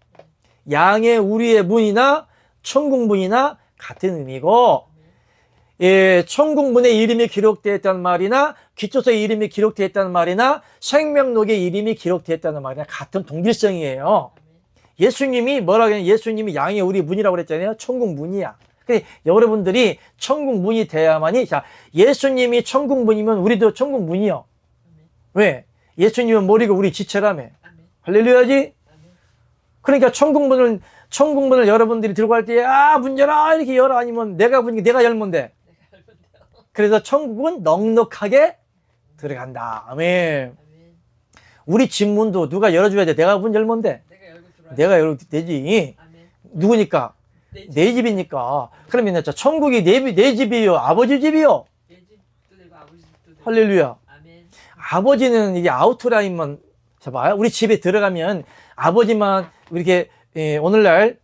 양의 우리의 문이나 천국 문이나 같은 의미고, 천국문에 이름이 기록되어 있다는 말이나 기초서에 이름이 기록되어 있다는 말이나 생명록에 이름이 기록되어 있다는 말이나 같은 동질성이에요. 예수님이 뭐라고 했냐면 예수님이 양의 우리 문이라고 그랬잖아요. 천국 문이야. 그러니까 여러분들이 천국 문이 돼야만이, 자, 예수님이 천국 문이면 우리도 천국 문이요. 왜? 예수님은 머리가 우리 지체라며. 할렐루야지? 그러니까 천국문을 여러분들이 들고 갈 때, 문 열어! 이렇게 열어. 아니면 내가 열면 돼. 그래서 천국은 넉넉하게 들어간다. 아멘. 우리 집 문도 누가 열어줘야 돼. 내가 문 열면 돼.
내가 열고 들어와요.
내가 열어도 되지.
아멘.
누구니까?
내 집.
내 집이니까. 그러면 자, 천국이 내 집이요, 아버지 집이요.
내 집도 되고 아버지 집도 되고.
할렐루야.
아멘.
아버지는 이게 아우트라인만 잡아요. 우리 집에 들어가면 아버지만 이렇게 오늘날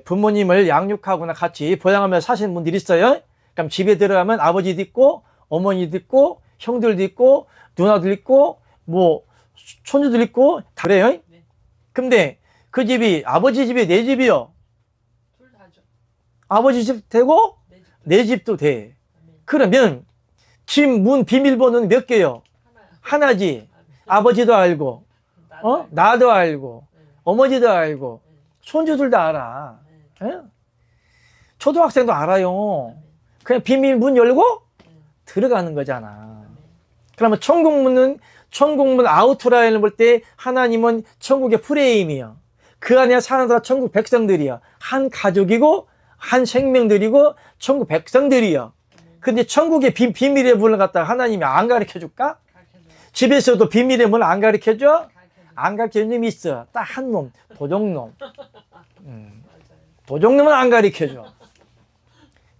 부모님을 양육하거나 같이 보양하며 사시는 분들이 있어요. 그럼 집에 들어가면 아버지도 있고 어머니도 있고 형들도 있고 누나들 있고 뭐 손주들 있고 다 그래요.
네.
근데 그 집이 아버지 집이 내 집이요.
둘 다죠.
아버지 집 되고
내 집도.
내 집도 돼.
아멘.
그러면 집 문 비밀번호는 몇 개요?
하나요.
하나지.
아멘.
아버지도 알고
나도 알고.
나도 알고
네.
어머니도 알고
네.
손주들도 알아.
네.
예? 초등학생도 알아요.
아멘.
그냥 비밀 문 열고
네.
들어가는 거잖아.
아멘.
그러면 천국문 아우트라인을 볼 때 하나님은 천국의 프레임이야. 그 안에 사는 사람 천국 백성들이야. 한 가족이고 한 생명들이고 천국 백성들이야. 근데 천국의 비밀의 문을 갖다가 하나님이 안 가르쳐 줄까?
가르쳐줘요.
집에서도 비밀의 문을 안 가르쳐 줘?
가르쳐줘요.
안 가르쳐 주는 놈이 있어. 딱 한 놈. 도적놈.
맞아요.
도적놈은 안 가르쳐 줘.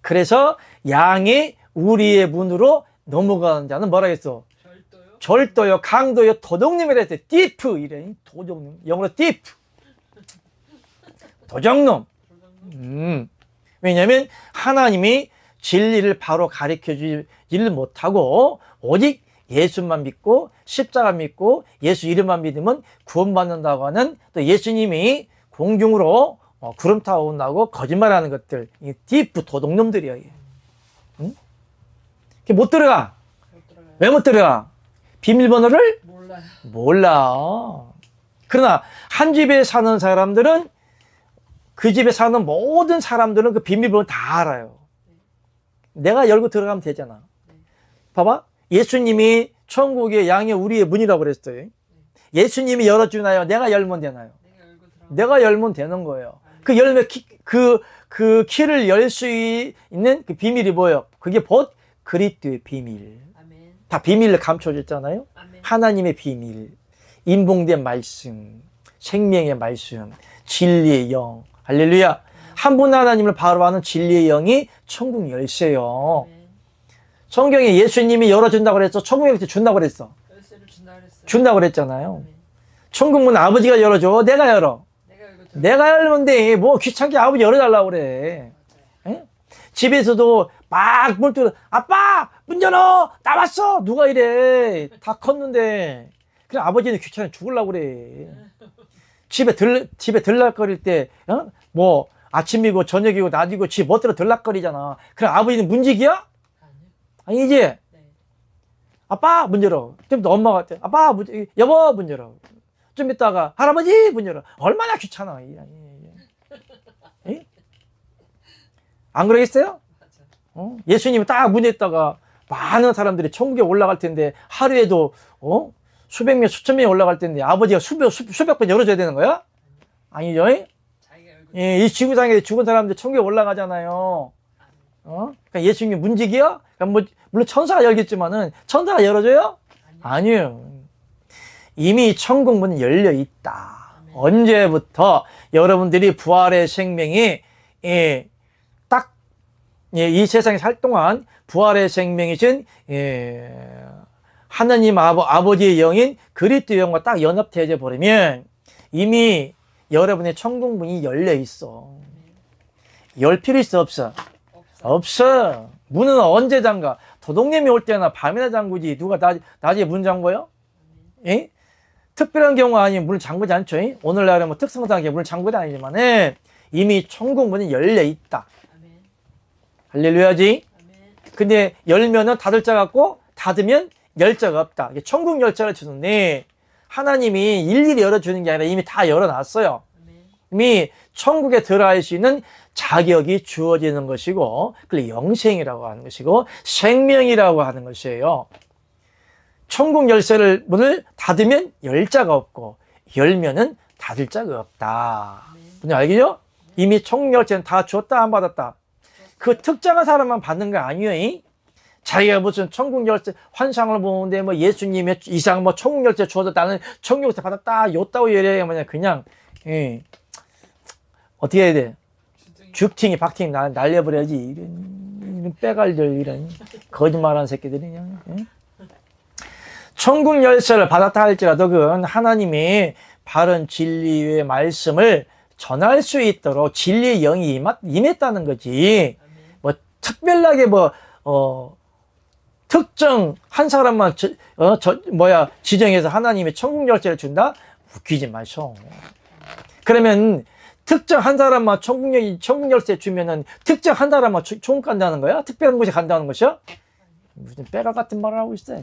그래서 양이 우리의 문으로 넘어가는 자는 뭐라 했어?
절도요.
절도요, 강도요, 도적놈이라 했어. 띠프 이래. 도적놈. 영어로 띠프. 도적놈.
조정님.
왜냐하면 하나님이 진리를 바로 가르쳐 주지를 못하고 오직 예수만 믿고 십자가 믿고 예수 이름만 믿으면 구원받는다고 하는 또 예수님이 공중으로 구름 타고 온다고 거짓말하는 것들, 이 딥 도둑놈들이야. 이게. 응? 이게 못 들어가.
못 들어가요.
왜 못 들어가? 비밀번호를
몰라요.
몰라. 그러나 한 집에 사는 사람들은 그 집에 사는 모든 사람들은 그 비밀번호 다 알아요. 내가 열고 들어가면 되잖아. 봐봐. 예수님이 천국의 양의 우리의 문이라고 그랬어요. 예수님이 열어주나요? 내가 열면 되나요?
내가 열고 들어가.
내가 열면 되는 거예요. 그 열매 그 키를 열 수 있는 그 비밀이 뭐예요? 그게 곧 그리스도의 비밀.
아멘.
다 비밀을 감춰줬잖아요.
아멘.
하나님의 비밀, 인봉된 말씀, 생명의 말씀, 진리의 영. 할렐루야. 한 분 하나님을 바로 아는 진리의 영이 천국 열쇠요.
아멘.
성경에 예수님이 열어준다고 그랬어. 천국 열쇠 준다고 그랬어.
열쇠를 준다 그랬어요.
준다고 그랬잖아요.
아멘.
천국 문 아버지가 열어줘. 내가 열어.
내가 열고 들어가.
내가 열면 돼. 뭐 귀찮게 아버지 열어달라고 그래.
맞아요.
에? 집에서도 막 문 뚫어. 아빠! 문 열어! 나왔어! 누가 이래. 다 컸는데. 그래 아버지는 귀찮아 죽으려고 그래. 집에 들락거릴 때, 뭐 아침이고 저녁이고 낮이고 집 멋대로 들락거리잖아. 그럼 아버지는 문지기야?
아니요.
아니지?
네.
아빠 문 열어. 좀 더 엄마가 아빠 여보 문 열어. 좀 있다가 할아버지 문 열어. 얼마나 귀찮아. 안 그러겠어요?
맞아.
예수님이 딱 문에 있다가 많은 사람들이 천국에 올라갈 텐데 하루에도 수백 명 수천 명이 올라갈 텐데 아버지가 수백 번 열어줘야 되는 거야? 아니죠?
자기가 열고
이 지구상에 죽은 사람들 천국에 올라가잖아요. 그러니까 예수님이 문지기야? 그러니까 뭐 물론 천사가 열겠지만은 천사가 열어줘요?
아니요.
아니에요. 이미 천국 문은 열려 있다.
아멘.
언제부터 여러분들이 부활의 생명이 딱 이 세상에 살 동안 부활의 생명이신 하나님 아버지의 영인 그리스도 영과 딱 연합되어 버리면 이미 여러분의 천국 문이 열려 있어. 열 필요 있어 없어?
없어.
없어. 문은 언제 잠가? 도둑님이 올 때나 밤이나 잠그지. 누가 낮에 문 잠궈요? 예? 특별한 경우 아니면 문을 잠그지 않죠. 오늘날은 뭐 특성상에 문을 잠그지 아니지만은 이미 천국 문이 열려 있다.
아멘.
할렐루야지.
아멘.
근데 열면은 닫을 자 같고 닫으면 열 자가 없다. 이게 천국 열자를 주는데 하나님이 일일이 열어주는 게 아니라 이미 다 열어놨어요.
아멘.
이미 천국에 들어갈 수 있는 자격이 주어지는 것이고 그걸 영생이라고 하는 것이고 생명이라고 하는 것이에요. 천국 열쇠를 문을 닫으면 열 자가 없고 열면은 닫을 자가 없다. 무슨 알겠죠? 이미 천국 열쇠는 다 줬다 안 받았다. 그 특정한 사람만 받는 거 아니에요. 자기가 무슨 천국 열쇠 환상을 보는데 뭐 예수님의 이상 뭐 천국 열쇠 주어서 나는 천국 열쇠 받았다 요따고 이래 뭐냐 그냥 예. 어떻게 해야 돼?
주둥이.
죽팅이 박팅이 날려버려야지. 이런 빼갈들, 이런 거짓말하는 새끼들이 그냥. 예? 천국 열쇠를 받았다 할지라도 그건 하나님이 바른 진리의 말씀을 전할 수 있도록 진리의 영이 임했다는 거지.
아멘.
뭐 특별하게 특정 한 사람만 지정해서 하나님의 천국 열쇠를 준다? 웃기지 마셔. 그러면 특정 한 사람만 천국 열쇠 주면은 특정 한 사람만 천국 간다는 거야? 특별한 곳에 간다는 것이야? 무슨 빼갈 같은 말을 하고 있어요.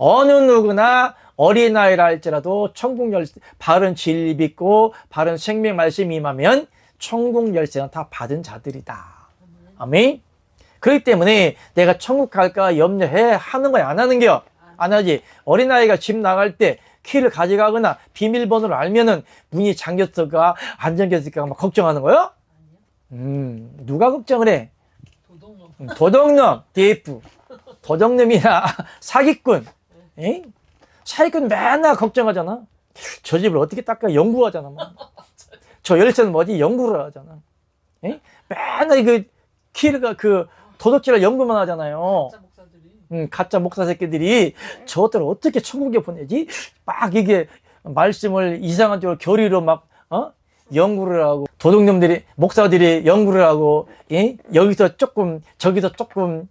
어느 누구나 어린아이라 할지라도 천국 열쇠, 바른 진리 믿고 바른 생명 말씀이 임하면 천국 열쇠는 다 받은 자들이다. 아멘. 그렇기 때문에 내가 천국 갈까 염려해 하는 거야, 안 하는 거야? 안 하지. 어린아이가 집 나갈 때 키를 가져가거나 비밀번호를 알면은 문이 잠겼을까 안 잠겼을까 막 걱정하는 거야? 누가 걱정을 해?
도둑놈.
도둑놈, DF. 도둑놈이나 사기꾼. 에? 사기꾼 맨날 걱정하잖아. 저 집을 어떻게 닦아 연구하잖아. 저 열쇠는 뭐지? 연구를 하잖아. 에? 맨날 키를 도둑질을 연구만 하잖아요.
가짜 목사들이.
가짜 목사 새끼들이 저것들을 어떻게 천국에 보내지? 막 이게 말씀을 이상한 쪽으로 교리로 연구를 하고, 도둑놈들이, 목사들이 연구를 하고, 예? 여기서 조금, 저기서 조금,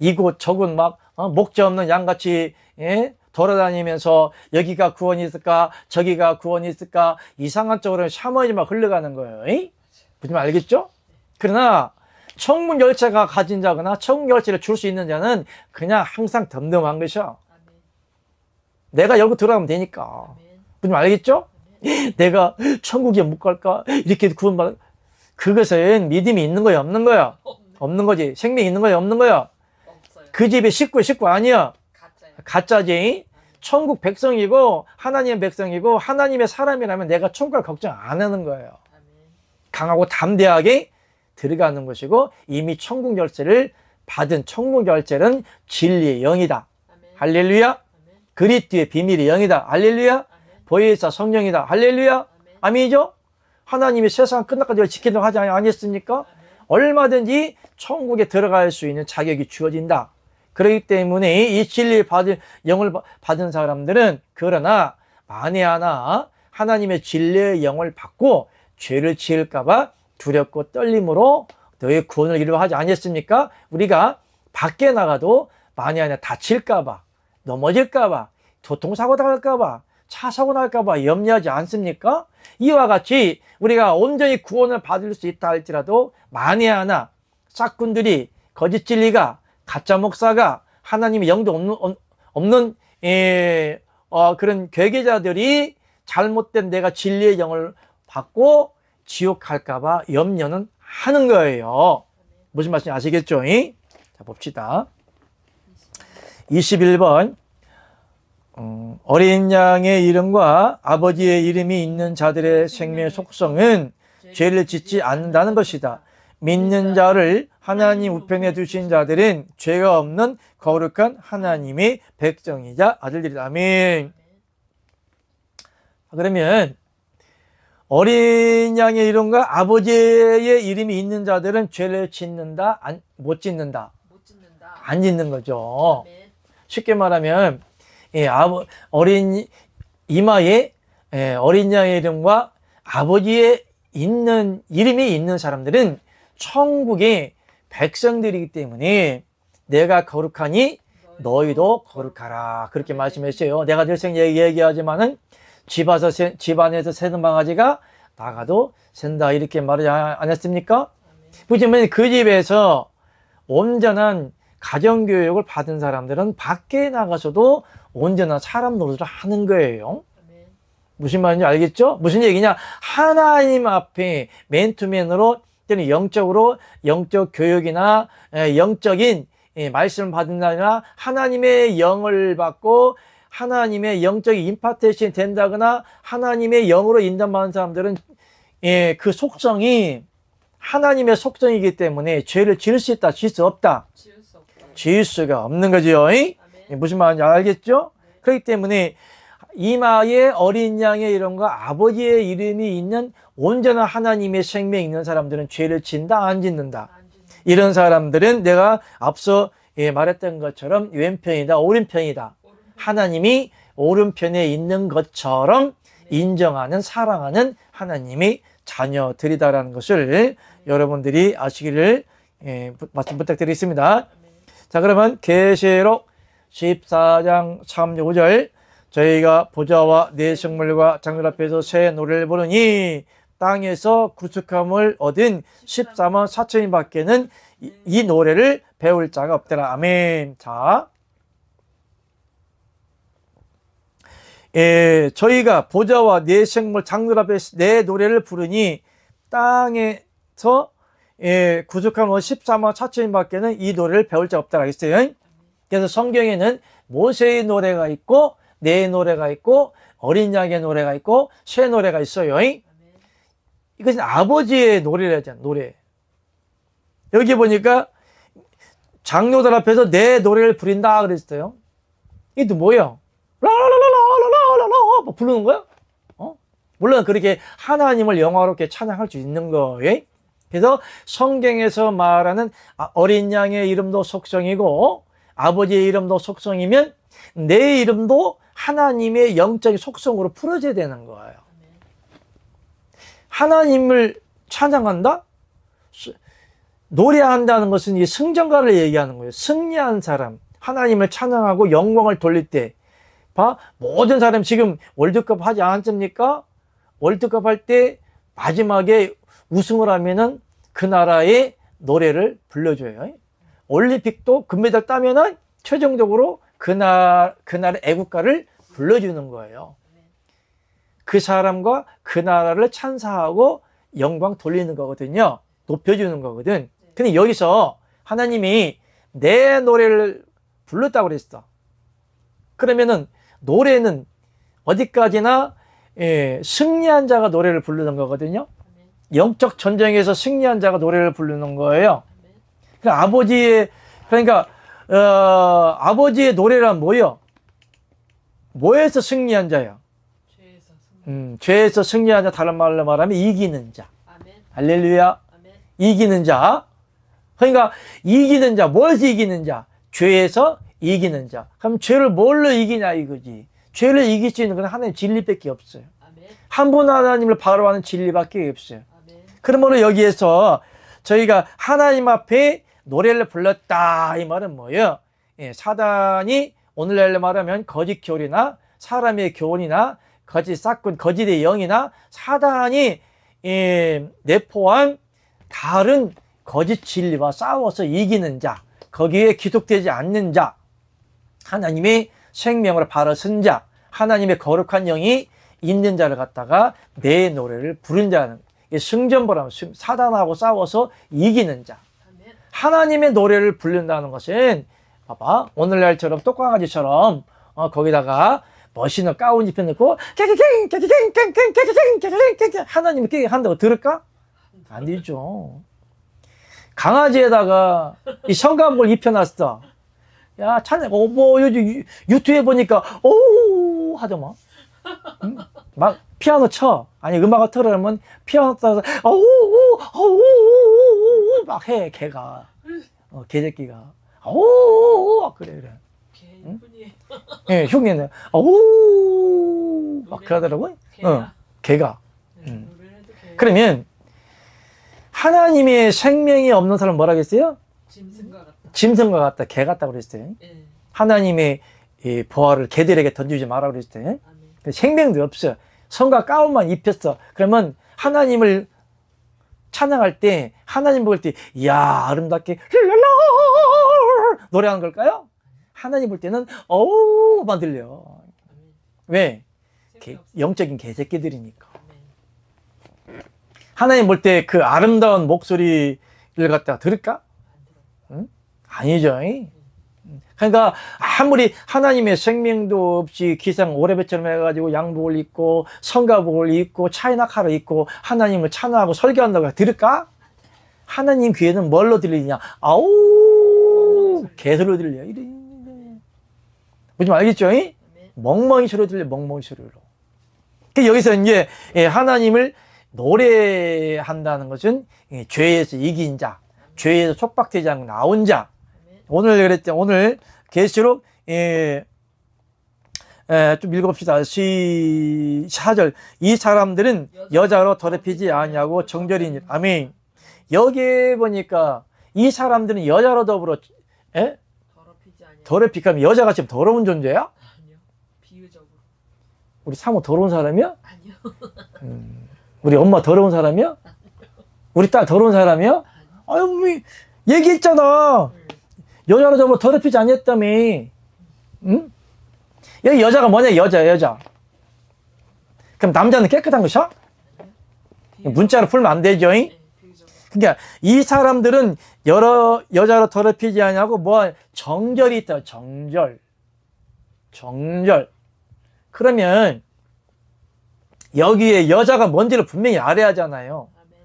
이곳, 저곳 목자 없는 양같이, 예? 돌아다니면서 여기가 구원이 있을까, 저기가 구원이 있을까, 이상한 쪽으로 샤머니즘 막 흘러가는 거예요. 예? 무슨 말 알겠죠? 그러나, 천국 열쇠가 가진 자거나 천국 열쇠를 줄 수 있는 자는 그냥 항상 덤덤한 것이야.
아멘.
내가 열고 들어가면 되니까.
아멘.
무슨 말 알겠죠? 내가 천국에 못 갈까? 이렇게 구원받, 그것은 믿음이 있는 거야, 없는 거야? 없는 거지. 생명이 있는 거야, 없는 거야?
없어요.
그 집의 식구 아니야.
가짜예요.
가짜지. 천국 백성이고, 하나님의 백성이고, 하나님의 사람이라면 내가 천국을 걱정 안 하는 거예요.
아멘.
강하고 담대하게 들어가는 것이고, 이미 천국 열쇠를 받은 천국 열쇠는 진리의 영이다.
아멘.
할렐루야.
아멘.
그리스도의 비밀의 영이다. 할렐루야.
아멘.
보혜사 성령이다. 할렐루야.
아멘.
아멘이죠? 하나님이 세상 끝날까지 지키도록 하지 아니했습니까?
아멘.
얼마든지 천국에 들어갈 수 있는 자격이 주어진다. 그렇기 때문에 이 진리를 영을 받은 사람들은, 그러나 만에 하나 하나님의 진리의 영을 받고 죄를 지을까봐 두렵고 떨림으로 너의 구원을 이루어 하지 아니했습니까? 우리가 밖에 나가도 만에 하나 다칠까봐, 넘어질까봐, 교통사고 당할까봐, 차 사고 날까봐 염려하지 않습니까? 이와 같이 우리가 온전히 구원을 받을 수 있다 할지라도 만에 하나 짝꾼들이, 거짓 진리가, 가짜 목사가, 하나님의 영도 없는 그런 괴계자들이 잘못된 내가 진리의 영을 받고 지옥 갈까봐 염려는 하는 거예요. 무슨 말씀인지 아시겠죠? 자, 봅시다. 21번. 어린 양의 이름과 아버지의 이름이 있는 자들의 생명의 속성은 죄를 짓지 않는다는 것이다. 믿는 자를 하나님 우편에 두신 자들은 죄가 없는 거룩한 하나님의 백성이자 아들들이다. 아멘. 그러면 어린 양의 이름과 아버지의 이름이 있는 자들은 죄를 짓는다? 못 짓는다?
못 짓는다.
안 짓는 거죠.
아멘.
쉽게 말하면 어린 이마에 어린 양의 이름과 아버지의 이름이 있는 사람들은 천국의 백성들이기 때문에 내가 거룩하니 너희도 거룩하라, 그렇게 말씀했어요. 내가 늘상 얘기하지만은 집안에서 새는 강아지가 나가도 샌다, 이렇게 말을 안 했습니까? 보시면 그 집에서 온전한 가정교육을 받은 사람들은 밖에 나가서도 온전한 사람 노릇을 하는 거예요.
아멘.
무슨 말인지 알겠죠? 무슨 얘기냐? 하나님 앞에 맨투맨으로 또는 영적으로 영적 교육이나 영적인 말씀을 받는다거나 하나님의 영을 받고 하나님의 영적인 임파테이션이 된다거나 하나님의 영으로 인도받는 사람들은 그 속성이 하나님의 속성이기 때문에 죄를 지을 수 있다, 지을 수 없다?
지을 수 없다.
지을 수가 없는 거죠.
아멘.
무슨 말인지 알겠죠?
네.
그렇기 때문에 이마에 어린 양의 이름과 아버지의 이름이 있는 온전한 하나님의 생명이 있는 사람들은 죄를 짓는다, 안 짓는다?
안 짓는.
이런 사람들은 내가 앞서 말했던 것처럼 왼편이다, 오른편이다.
오른편.
하나님이 오른편에 있는 것처럼
네.
인정하는, 사랑하는 하나님의 자녀들이다라는 것을 여러분들이 아시기를 말씀 부탁드리겠습니다.
아멘.
자, 그러면 계시록 14장 3, 5절 저희가 보좌와 네 생물과 장들 앞에서 새 노래를 부르니 땅에서 구속함을 얻은 14만 4천인 밖에는 이 노래를 배울 자가 없더라. 아멘. 자, 저희가 보좌와 네 생물 장들 앞에서 네 노래를 부르니 땅에서 구속함을 14만 4천인 밖에는 이 노래를 배울 자가 없더라 했어요. 그래서 성경에는 모세의 노래가 있고 내 노래가 있고 어린 양의 노래가 있고 새 노래가 있어요.
아멘.
이것은 아버지의 노래라잖아. 노래. 여기 보니까 장로들 앞에서 내 노래를 부린다 그랬어요. 이게 또 뭐예요? 라라라라라라라라 뭐 부르는 거야? 물론 그렇게 하나님을 영화롭게 찬양할 수 있는 거예요. 그래서 성경에서 말하는 어린 양의 이름도 속성이고 아버지의 이름도 속성이면 내 이름도 하나님의 영적인 속성으로 풀어져야 되는 거예요. 하나님을 찬양한다? 노래한다는 것은 이 승전가를 얘기하는 거예요. 승리한 사람, 하나님을 찬양하고 영광을 돌릴 때, 모든 사람 지금 월드컵 하지 않습니까? 월드컵 할 때 마지막에 우승을 하면은 그 나라의 노래를 불러줘요. 올림픽도 금메달 따면은 최종적으로 그날의 애국가를 불러주는 거예요. 그 사람과 그 나라를 찬사하고 영광 돌리는 거거든요. 높여주는 거거든. 근데 여기서 하나님이 내 노래를 불렀다고 그랬어. 그러면은 노래는 어디까지나 승리한 자가 노래를 부르는 거거든요. 영적 전쟁에서 승리한 자가 노래를 부르는 거예요. 그러니까 아버지의 노래란 뭐예요? 뭐에서 승리한 자야? 죄에서 승리한 자, 다른 말로 말하면 이기는 자.
아멘.
할렐루야.
아멘.
이기는 자. 그러니까 이기는 자, 뭐에서 이기는 자? 죄에서 이기는 자. 그럼 죄를 뭘로 이기냐 이거지. 죄를 이길 수 있는 건 하나님 진리밖에 없어요.
아멘.
한 분 하나님을 바라보는 진리밖에 없어요.
아멘.
그러므로 여기에서 저희가 하나님 앞에 노래를 불렀다 이 말은 뭐예요? 사단이 오늘날로 말하면 거짓 교리나 사람의 교훈이나 거짓 사건, 거짓의 영이나 사단이 내포한 다른 거짓 진리와 싸워서 이기는 자, 거기에 기독되지 않는 자, 하나님의 생명을 바로 쓴 자, 하나님의 거룩한 영이 있는 자를 갖다가 내 노래를 부른 자는 승전보라면 사단하고 싸워서 이기는 자. 하나님의 노래를 부른다는 것은 봐봐, 오늘날처럼 똑강아지처럼 거기다가 멋있는 가운 입혀놓고 하나님이 깨게 한다고 들을까? 안 되죠. 강아지에다가 이 성가목을 입혀놨어. 야, 찬양, 뭐 요즘 유튜브에 보니까 오 하더만. 응? 막 피아노 쳐. 아니 음악을 틀어놓으면 피아노 따라서 오오오오오오오 막 해. 개가 개새끼가 오오오 그래.
개뿐이에요.
예, 흉내내. 오막 그러더라고요. 개가. 그러면 하나님의 생명이 없는 사람 뭐라 그랬어요?
짐승과 같다.
짐승과 같다. 개 같다 그랬어요.
예.
하나님의 보화를 개들에게 던지지 마라 그랬어요.
아멘.
생명도 없어요. 성과 가운만 입혔어. 그러면 하나님을 찬양할 때, 하나님 볼 때, 이야, 아름답게, 노래하는 걸까요? 하나님 볼 때는, 어우만 들려. 왜? 영적인 개새끼들이니까. 하나님 볼 때 그 아름다운 목소리를 갖다가 들을까? 응? 아니죠. 그러니까 아무리 하나님의 생명도 없이 기상 오래배처럼 해가지고 양복을 입고 성가복을 입고 차이나카를 입고 하나님을 찬양하고 설교한다고 들을까? 하나님 귀에는 뭘로 들리냐? 아우 개소리로 들려. 이래. 무슨 말 알겠죠? 멍멍이 소리 들려, 멍멍이 소리로. 그 여기서 이제 하나님을 노래한다는 것은 죄에서 이긴 자, 죄에서 촉박되지 않고 나온 자. 오늘 그랬죠. 오늘 계시록 좀 읽어봅시다. 4절. 이 사람들은 여자로 더럽히지 아니하고 정결이니. 아멘. 여기에 보니까 이 사람들은 여자로 더불어
더럽히지 아니하고.
더럽히면 여자가 지금 더러운 존재야?
아니요. 비유적으로.
우리 사모 더러운 사람이야?
아니요.
우리 엄마 더러운 사람이야? 우리 딸 더러운 사람이야? 아유, 뭐 얘기했잖아. 여자로 더불어 더럽히지 아니했다며. 응? 여기 여자가 뭐냐? 여자. 그럼 남자는 깨끗한 것이야? 문자로 풀면 안 되죠?
네, 비유적으로.
그러니까 이 사람들은 여자로 더럽히지 아니하고 뭐 정절이 있다. 정절. 그러면 여기에 여자가 뭔지를 분명히 알아야 하잖아요.
아멘.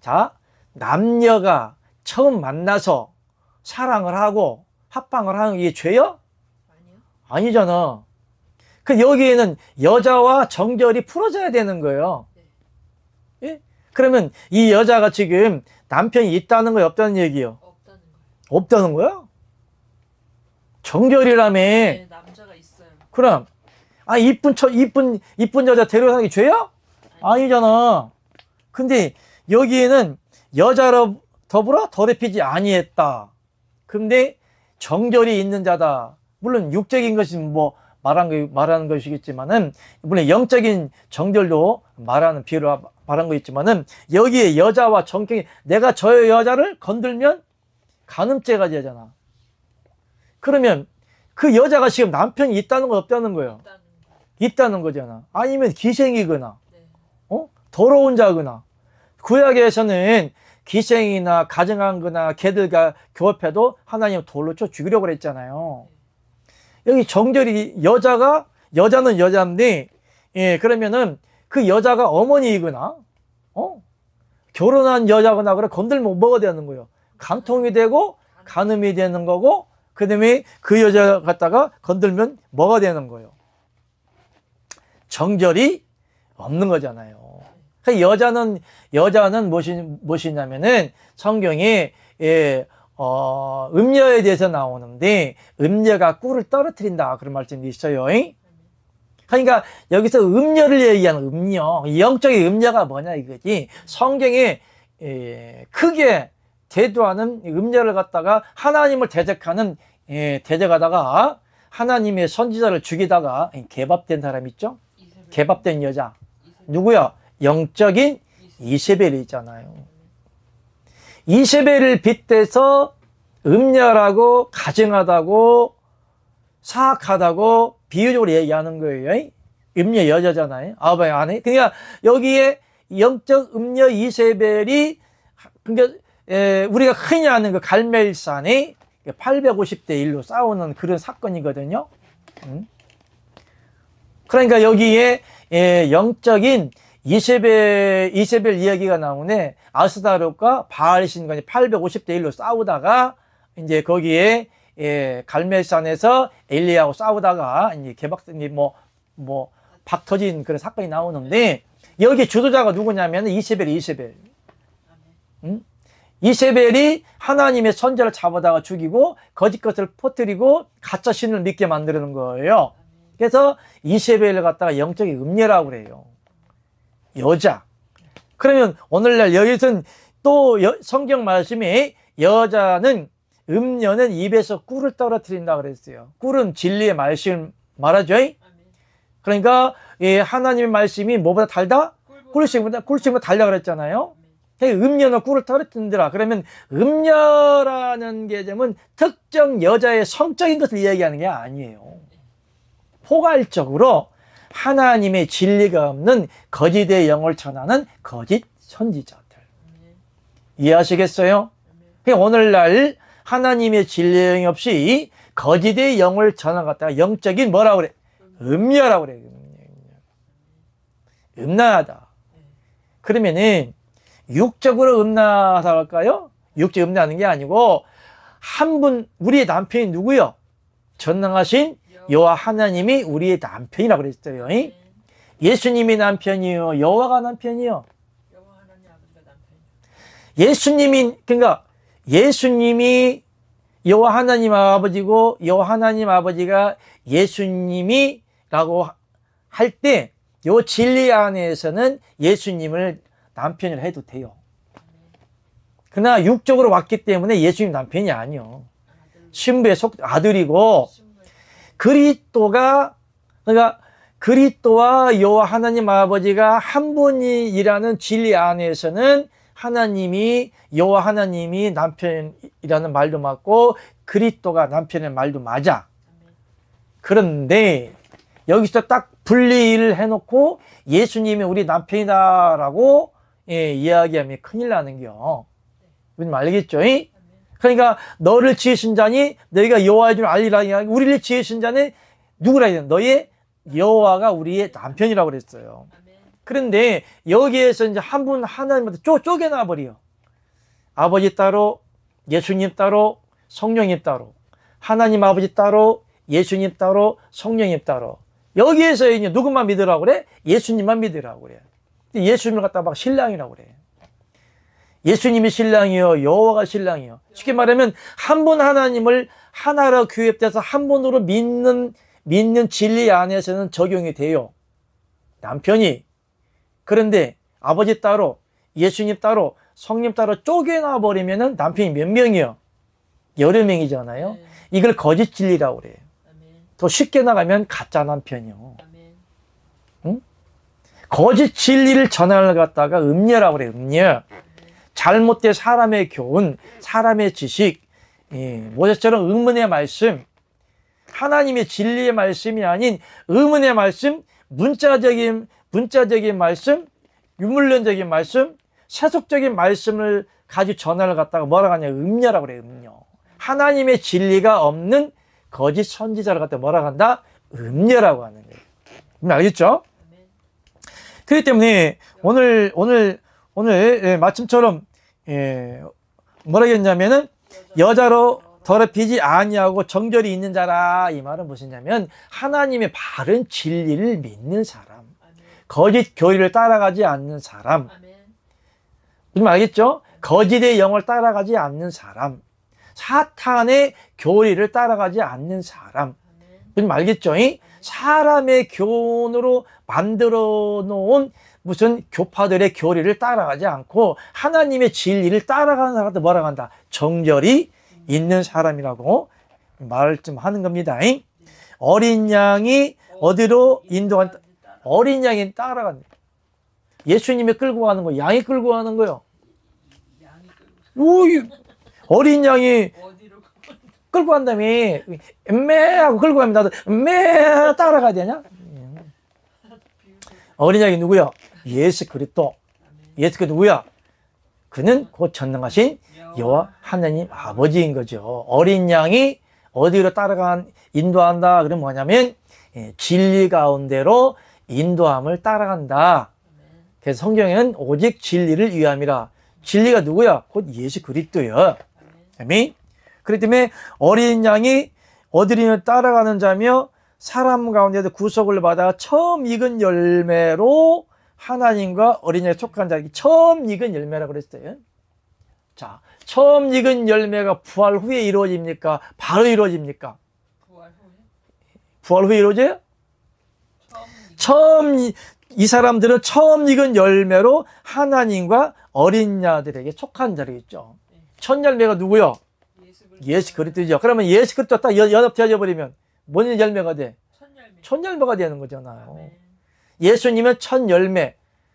자, 남녀가 처음 만나서 사랑을 하고 합방을 하는 게 이게 죄요?
아니요.
아니잖아. 그 여기에는 여자와 정절이 풀어져야 되는 거예요. 예? 그러면 이 여자가 지금 남편이 있다는 거예요, 없다는 얘기요?
없다는 거예요.
없다는 거야? 정절이라며.
네, 남자가 있어요.
그럼 이쁜 여자 데려가는 게 죄야? 아니잖아. 근데 여기에는 여자로 더불어 더럽히지 아니했다. 근데 정절이 있는 자다. 물론 육적인 것은 뭐 말하는 것이겠지만은, 물론 영적인 정절도 비유로 말한 거 있지만은, 여기에 여자와 정경이, 내가 저 여자를 건들면 간음죄가 되잖아. 그러면 그 여자가 지금 남편이 있다는 건 없다는 거예요?
있다는 거예요.
있다는 거잖아. 아니면 기생이거나,
네.
더러운 자거나. 구약에서는 기생이나 가증한 개들과 교합해도 하나님 돌로 쳐 죽이려고 그랬잖아요. 여기 정절이 여자는 여자인데, 그러면은 그 여자가 어머니이거나, 결혼한 여자거나 그래 건들면 뭐가 되는 거예요? 간통이 되고 간음이 되는 거고, 그 다음에 그 여자 갖다가 건들면 뭐가 되는 거예요? 정절이 없는 거잖아요. 그 여자는 무엇이냐면은 성경에 음녀에 대해서 나오는데, 음녀가 꿀을 떨어뜨린다 그런 말씀이 있어요. 그러니까 여기서 음녀를 얘기하는 음녀, 영적인 음녀가 뭐냐 이거지. 성경에 크게 대두하는 음녀를 갖다가 하나님을 대적하다가 하나님의 선지자를 죽이다가 개밥된 사람 있죠? 개밥된 여자. 누구야? 영적인 이세벨이 있잖아요. 이세벨을 빗대서 음녀라고, 가증하다고, 사악하다고 비유적으로 얘기하는 거예요. 음녀 여자잖아요. 아버지 안에. 그러니까 여기에 영적 음녀 이세벨이, 그러니까 우리가 흔히 아는 그 갈멜산에 850대 1로 싸우는 그런 사건이거든요. 그러니까 여기에 영적인 이세벨 이야기가 나오네. 아스다롯과 바알신과 850대 1로 싸우다가 이제 거기에 갈멜산에서 엘리야하고 싸우다가 이제 박 터진 그런 사건이 나오는데, 여기 주도자가 누구냐면 이세벨. 이세벨이 하나님의 선지자를 잡아다가 죽이고 거짓 것을 퍼뜨리고 가짜 신을 믿게 만드는 거예요. 그래서 이세벨을 갖다가 영적인 음녀라고 그래요. 여자. 그러면 오늘날 여기서는 또 성경 말씀에 음녀는 입에서 꿀을 떨어뜨린다 그랬어요. 꿀은 진리의 말씀을 말하죠. 그러니까 하나님의 말씀이 뭐보다 달다? 꿀심보다 달다 그랬잖아요. 음녀는 꿀을 떨어뜨린다. 그러면 음녀라는 개념은 특정 여자의 성적인 것을 이야기하는 게 아니에요. 포괄적으로 하나님의 진리가 없는 거짓의 영을 전하는 거짓 선지자들. 이해하시겠어요? 오늘날 하나님의 진리 없이 거짓의 영을 전하갔다가 영적인 뭐라고 그래? 음녀라고 그래. 음란하다. 그러면은 육적으로 음란하다 할까요? 육적 음란하는 게 아니고, 우리의 남편이 누구요? 전능하신 여호와 하나님이 우리의 남편이라고 그랬어요.
아멘.
예수님이 남편이요, 여호와가 남편이요.
여호와 하나님 아버지가 남편이요.
예수님이, 그러니까 예수님이 여호와 하나님 아버지고 여호와 하나님 아버지가 예수님이라고 할 때 요 진리 안에서는 예수님을 남편을 해도 돼요. 그러나 육적으로 왔기 때문에 예수님 남편이 아니요. 신부의 아들이고, 그리스도가, 그러니까 그리스도와 여호와 하나님 아버지가 한 분이라는 진리 안에서는 하나님이, 여호와 하나님이 남편이라는 말도 맞고 그리스도가 남편의 말도 맞아. 그런데 여기서 딱 분리를 해놓고 예수님이 우리 남편이다라고 이야기하면 큰일 나는겨. 무슨 말 알겠죠? 그러니까 너를 지으신 자니 너희가 여호와의 줄 알리라. 우리를 지으신 자는 누구라 해야 되나? 너의 여호와가 우리의 남편이라고 그랬어요. 그런데 여기에서 이제 한 분 하나님한테 쪼개놔 버려. 아버지 따로, 예수님 따로, 성령님 따로. 하나님 아버지 따로, 예수님 따로, 성령님 따로. 여기에서 이제 누구만 믿으라고 그래? 예수님만 믿으라고 그래. 예수님을 갖다 막 신랑이라고 그래. 예수님이 신랑이요, 여호와가 신랑이요. 쉽게 말하면 한 분 하나님을 하나로 규합돼서 한 분으로 믿는 진리 안에서는 적용이 돼요. 남편이. 그런데 아버지 따로, 예수님 따로, 성령 따로 쪼개놔 버리면은 남편이 몇 명이요? 여러 명이잖아요.
네.
이걸 거짓 진리라고 그래요.
아멘.
더 쉽게 나가면 가짜 남편이요.
아멘.
응? 거짓 진리를 전하는 갖다가 음녀라고 그래요. 음녀. 잘못된 사람의 교훈, 사람의 지식, 모세처럼 의문의 말씀, 하나님의 진리의 말씀이 아닌 의문의 말씀, 문자적인 말씀, 유물론적인 말씀, 세속적인 말씀을 가지고 전하를 갖다가 뭐라고 하냐, 음녀라고 그래요. 음녀. 하나님의 진리가 없는 거짓 선지자를 갖다가 뭐라고 한다? 음녀라고 하는 거예요. 알겠죠? 그렇기 때문에 오늘 마침처럼 뭐라고 했냐면은 여자로 더럽히지 아니하고 정결이 있는 자라. 이 말은 무엇이냐면 하나님의 바른 진리를 믿는 사람, 거짓 교리를 따라가지 않는 사람. 무슨 말 알겠죠? 거짓의 영을 따라가지 않는 사람, 사탄의 교리를 따라가지 않는 사람. 무슨 말 알겠죠? 사람의 교훈으로 만들어 놓은 무슨 교파들의 교리를 따라가지 않고 하나님의 진리를 따라가는 사람한테 뭐라고 한다? 정결이 있는 사람이라고 말을 좀 하는 겁니다. 어린 양이 어디로 인도한다? 어린 양이 따라간다. 예수님이 끌고 가는 거, 양이 끌고 가는 거요. 어린 양이 끌고 간다며. 엠메하고 끌고 가면 나도 엠메 따라가야 되냐? 어린 양이 누구야? 예수 그리스도. 예수 그리스도 누구야? 그는 곧 전능하신 여호와 하나님 아버지인 거죠. 어린 양이 어디로 인도한다? 그러면 뭐냐면 진리 가운데로 인도함을 따라간다. 그래서 성경에는 오직 진리를 위함이라. 진리가 누구야? 곧 예수 그리스도야. 아멘. 그렇기 때문에 어린 양이 어디로 따라가는 자며 사람 가운데도 구속을 받아 처음 익은 열매로 하나님과 어린 양에 속한 자에게 처음 익은 열매라고 그랬어요. 자, 처음 익은 열매가 부활 후에 이루어집니까? 바로 이루어집니까? 부활 후에 이루어져요? 이 사람들은 처음 익은 열매로 하나님과 어린 양들에게 속한 자리겠죠. 첫 열매가 누구요? 예수 그리스도죠. 그러면 예수 그리스도 딱 연합되어 버리면 뭔 열매가 돼? 첫 열매가 되는 거잖아요. 예수님은 첫 열매,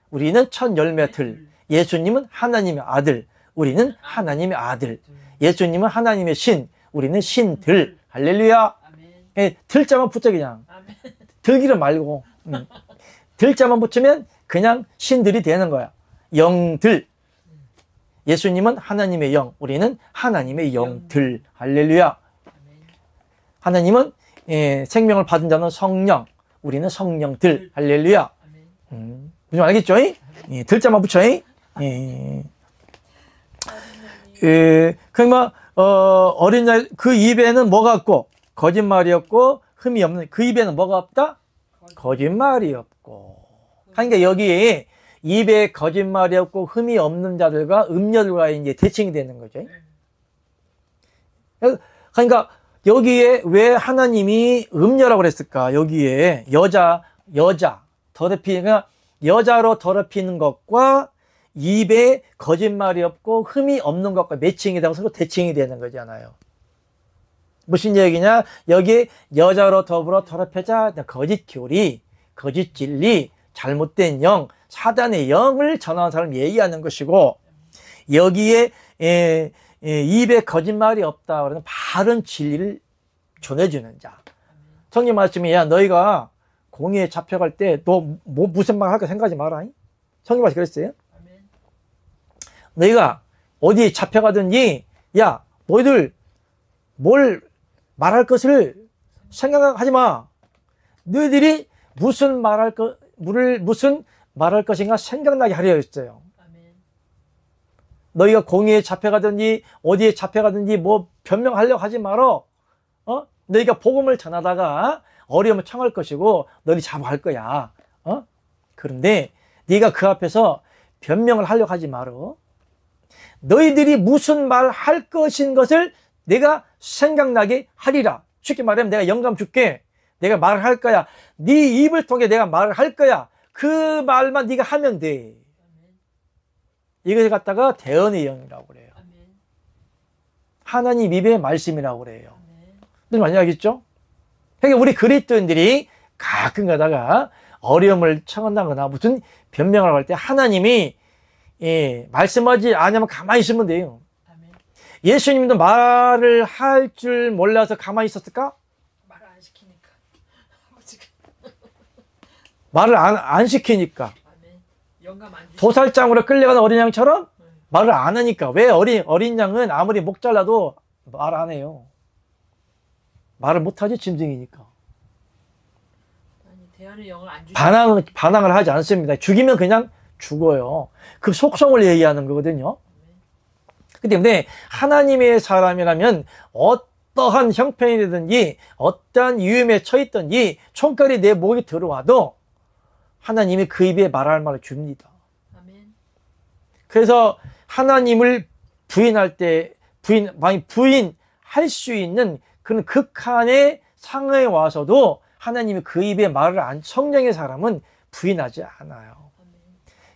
우리는 첫 열매들. 예수님은 하나님의 아들, 우리는 하나님의 아들. 예수님은 하나님의 신, 우리는 신들. 할렐루야. 들자만 붙여 그냥. 들기를 말고. 들자만 붙이면 그냥 신들이 되는 거야. 영들. 예수님은 하나님의 영, 우리는 하나님의 영들. 할렐루야. 하나님은 생명을 받은 자는 성령, 우리는 성령들. 할렐루야. 무슨 알겠죠? 들자만 붙여. 그러면 어린 날 그 입에는 뭐가 없고 거짓말이었고 흠이 없는, 그 입에는 뭐가 없다? 거짓말이 없고. 그러니까 여기에 입에 거짓말이 없고 흠이 없는 자들과 음녀들과 이제 대칭이 되는 거죠. 그러니까 여기에 왜 하나님이 음녀라고 그랬을까? 여기에 여자 더럽히니까 여자로 더럽히는 것과 입에 거짓말이 없고 흠이 없는 것과 매칭이 되고 서로 대칭이 되는 거잖아요. 무슨 얘기냐? 여기 여자로 더불어 더럽혀자 거짓 교리, 거짓 진리, 잘못된 영, 사단의 영을 전하는 사람을 얘기하는 것이고, 여기에 입에 거짓말이 없다 그러면 바른 진리를 전해주는 자. 성경 말씀이 야 너희가 공의에 잡혀갈 때 너 뭐 무슨 말 할까 생각하지 마라. 성경 말씀 그랬어요. 너희가 어디 잡혀가든지 야 너희들 뭘 말할 것을 생각하지 마. 너희들이 무슨 말할 것인가 생각나게 하려 했어요. 너희가 공의에 잡혀가든지 어디에 잡혀가든지 뭐 변명하려고 하지 말어. 너희가 복음을 전하다가 어려움을 청할 것이고 너희 잡아갈 거야. 그런데 네가 그 앞에서 변명을 하려고 하지 말어. 너희들이 무슨 말 할 것인 것을 내가 생각나게 하리라. 쉽게 말하면 내가 영감 줄게. 내가 말을 할 거야. 네 입을 통해 내가 말을 할 거야. 그 말만 네가 하면 돼. 이것을 갖다가 대언의 영이라고 그래요. 하나님 입의 말씀이라고 그래요. 무슨 말인지 알겠죠? 그러니까 우리 그리스도인들이 가끔 가다가 어려움을 청한다거나 무슨 변명을 할 때 하나님이 말씀하지 않으면 가만히 있으면 돼요. 예수님도 말을 할 줄 몰라서 가만히 있었을까?
말을 안 시키니까.
말을 안 시키니까.
영감 안 주시.
도살장으로 끌려가는 어린 양처럼 말을 안 하니까. 왜 어린 양은 아무리 목 잘라도 말 안 해요. 말을 못하지 짐승이니까.
아니 대안의 영을 안 주시.
반항을 하지 않습니다. 죽이면 그냥 죽어요. 그 속성을 얘기하는 거거든요. 그렇기 때문에 하나님의 사람이라면 어떠한 형편이든지 어떠한 위험에 처했든지 총칼이 내 목에 들어와도 하나님이 그 입에 말할 말을 줍니다. 그래서 하나님을 부인할 때 부인할 수 있는 그런 극한의 상황에 와서도 하나님이 그 입에 말을 성령의 사람은 부인하지 않아요.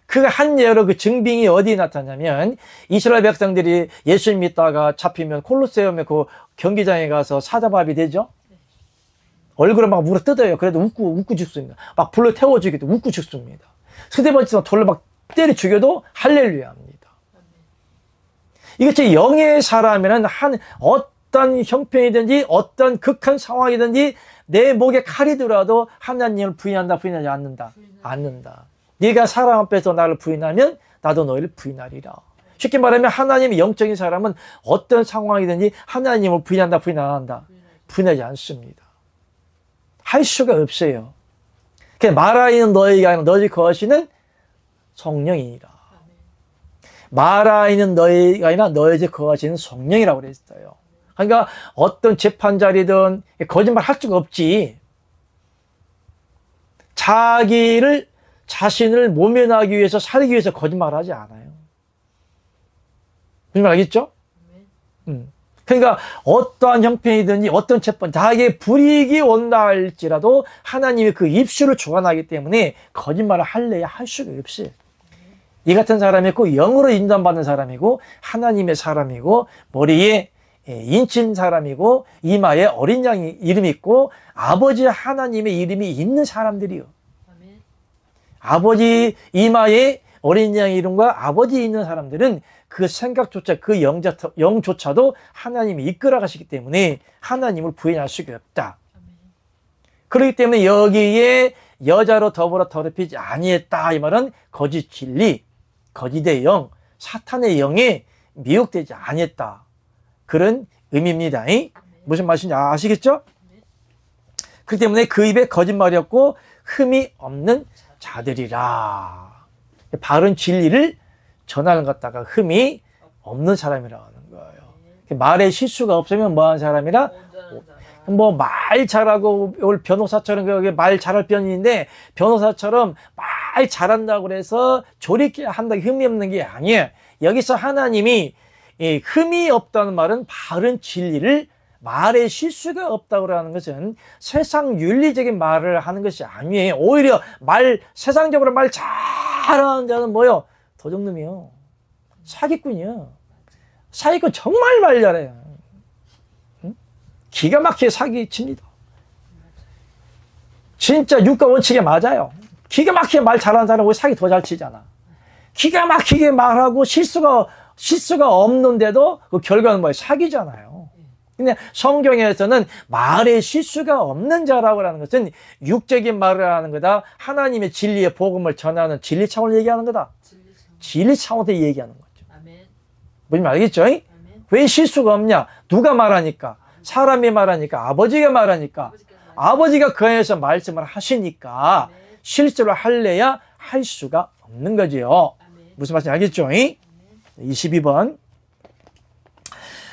그 한 예로 그 증빙이 어디에 나타나냐면 이스라엘 백성들이 예수님 믿다가 잡히면 콜로세움의 그 경기장에 가서 사자밥이 되죠. 얼굴을 막 물어 뜯어요. 그래도 웃고 죽습니다. 막 불러 태워 죽여도 웃고 죽습니다. 스데반처럼 돌로 막 때려 죽여도 할렐루야 합니다. 이것이 영의 사람이란 어떤 형편이든지 어떤 극한 상황이든지 내 목에 칼이 들어와도 하나님을 부인하지 않는다. 네가 사람 앞에서 나를 부인하면 나도 너희를 부인하리라. 쉽게 말하면 하나님의 영적인 사람은 어떤 상황이든지 하나님을 부인한다, 부인 안 한다. 부인하지 않습니다. 할 수가 없어요. 말하이는 너희가 아니라 너희 거하시는 성령이니라. 말하이는 너희가 아니라 너희 거하시는 성령이라고 그랬어요. 그러니까 어떤 재판 자리든 거짓말 할 수가 없지. 자신을 모면하기 위해서 살기 위해서 거짓말하지 않아요. 무슨 말 알겠죠? 그러니까 어떠한 형편이든지 어떤 재판, 자기의 불이익이 온다 할지라도 하나님이 그 입술을 주관하기 때문에 거짓말을 할래야 할 수가 없어요. 이 같은 사람이 꼭 영으로 인도받는 사람이고 하나님의 사람이고 머리에 인친 사람이고 이마에 어린 양이 이름이 있고 아버지 하나님의 이름이 있는 사람들이요. 아버지 이마에 어린 양의 이름과 아버지 있는 사람들은 그 생각조차 그 영조차도 하나님이 이끌어 가시기 때문에 하나님을 부인할 수가 없다. 그렇기 때문에 여기에 여자로 더불어 더럽히지 아니했다 이 말은 거짓 진리, 거짓의 영, 사탄의 영에 미혹되지 아니했다. 그런 의미입니다. 무슨 말인지 아시겠죠? 그렇기 때문에 그 입에 거짓말이 없고 흠이 없는 자들이라. 바른 진리를 전하는 것다가 흠이 없는 사람이라고 하는 거예요. 말에 실수가 없으면 뭐하는 사람이라? 뭐 말 잘하고 올 변호사처럼 그게 말 잘할 편인데 변호사처럼 말 잘한다고 그래서 조리게 한다고 흠이 없는 게 아니에요. 여기서 하나님이 이 흠이 없다는 말은 바른 진리를 말에 실수가 없다고 하는 것은 세상 윤리적인 말을 하는 것이 아니에요. 오히려 세상적으로 말 잘하는 자는 뭐요? 도적놈이요. 사기꾼이요. 사기꾼 정말 말 잘해요. 응? 기가 막히게 사기칩니다. 진짜 육가 원칙에 맞아요. 기가 막히게 말 잘하는 사람은 사기 더 잘 치잖아. 기가 막히게 말하고 실수가 없는데도 그 결과는 뭐예요? 사기잖아요. 근데 성경에서는 말에 실수가 없는 자라고 하는 것은 육적인 말을 하는 거다. 하나님의 진리의 복음을 전하는 진리 차원을 얘기하는 거다. 진리 차원에서 얘기하는 거죠. 뭔지 알겠죠?
아멘.
왜 실수가 없냐? 누가 말하니까? 사람이 말하니까, 아버지가 말하니까. 아버지가 그 안에서 말씀을 하시니까 실수를 할래야 할 수가 없는 거지요. 무슨 말인지 알겠죠? 22번.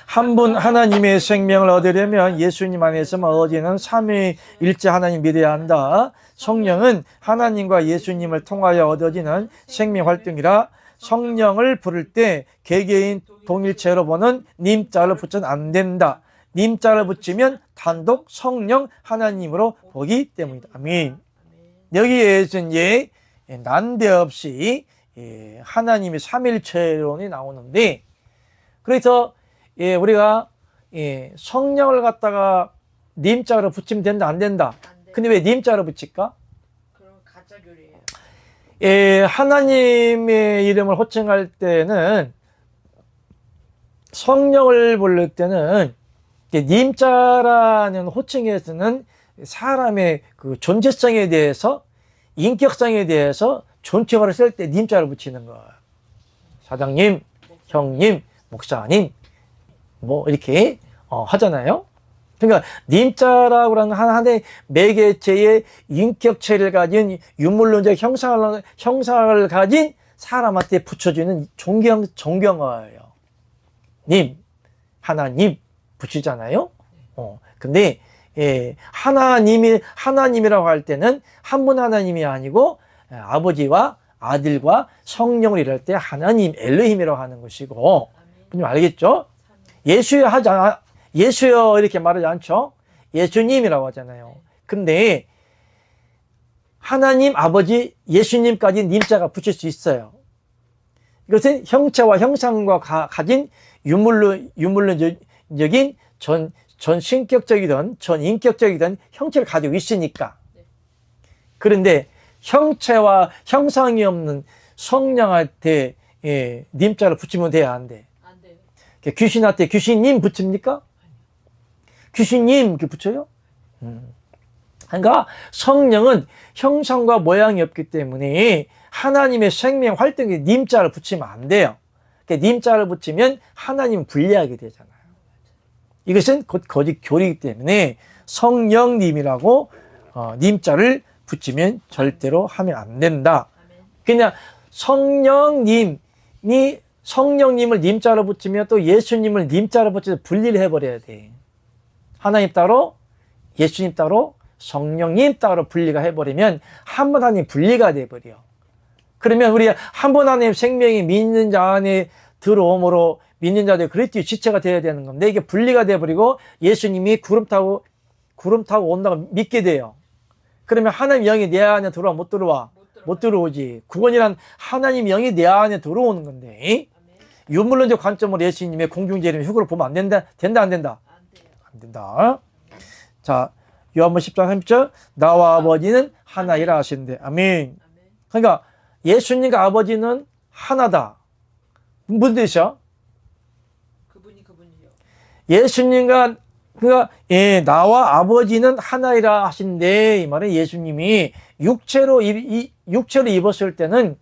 한 분 하나님의 생명을 얻으려면 예수님 안에서만 얻어지는 삼위일체 하나님 믿어야 한다. 성령은 하나님과 예수님을 통하여 얻어지는 생명 활동이라 성령을 부를 때 개개인 동일체로 보는 님자를 붙여는 안 된다. 님자를 붙이면 단독 성령 하나님으로 보기 때문이다. 아멘. 여기에서는 난데없이 하나님의 삼일체론이 나오는데, 그래서 우리가 성령을 갖다가 님자로 붙이면 된다, 안 된다? 근데 왜 님자로 붙일까?
그럼 가짜 교리예요.
하나님의 이름을 호칭할 때는, 성령을 부를 때는 님자라는 호칭에서는 사람의 그 존재성에 대해서, 인격성에 대해서 존칭어를 쓸 때 님자를 붙이는 거예요. 사장님, 형님, 목사님, 뭐 이렇게 하잖아요. 그러니까 님자라고 하는 하나의 매개체의 인격체를 가진 유물론적 형상을 가진 사람한테 붙여주는 존경어예요. 님, 하나님 붙이잖아요. 근데 하나님이라고 할 때는 한 분 하나님이 아니고 아버지와 아들과 성령을 이럴 때 하나님 엘로힘이라고 하는 것이고, 좀 알겠죠? 예수여 이렇게 말하지 않죠? 예수님이라고 하잖아요. 근데 하나님 아버지 예수님까지 님자가 붙일 수 있어요. 이것은 형체와 형상과 가진 유물론적인 전 신격적이든 전 인격적이든 형체를 가지고 있으니까. 그런데 형체와 형상이 없는 성령한테 님자를 붙이면 돼야 안 돼?
안 돼요.
귀신한테 귀신님 붙입니까? 귀신님 이렇게 붙여요? 그러니까 성령은 형상과 모양이 없기 때문에 하나님의 생명 활동에 님자를 붙이면 안 돼요. 님자를 붙이면 하나님은 불리하게 되잖아요. 이것은 곧 거짓 교리이기 때문에 성령님이라고 님자를 붙이면 절대로 하면 안 된다. 그냥 성령님을 님자로 붙이면 또 예수님을 님자로 붙여서 분리를 해버려야 돼. 하나님 따로, 예수님 따로, 성령님 따로 분리가 해버리면 한 분 하나님 분리가 돼버려. 그러면 우리 한 분 하나님 생명이 믿는 자 안에 들어옴으로 믿는 자들이 그리스도의 지체가 되어야 되는 건데, 이게 분리가 돼버리고 예수님이 구름 타고 온다고 믿게 돼요. 그러면 하나님 영이 내 안에 들어와? 못 들어와? 못 들어오지. 구원이란 하나님 영이 내 안에 들어오는 건데, 유물론적 관점으로 예수님의 공중재림의 휴거를 보면 안 된다? 된다, 안 된다? 안 된다. 자, 요한복음 10장 30절, 나와 아버지는 하나이라 하시는데, 아멘. 그러니까 예수님과 아버지는 하나다. 무슨 뜻이야?
그분이요.
예수님과 나와 아버지는 하나이라 하신데, 이 말은 예수님이 육체로 입었을 때는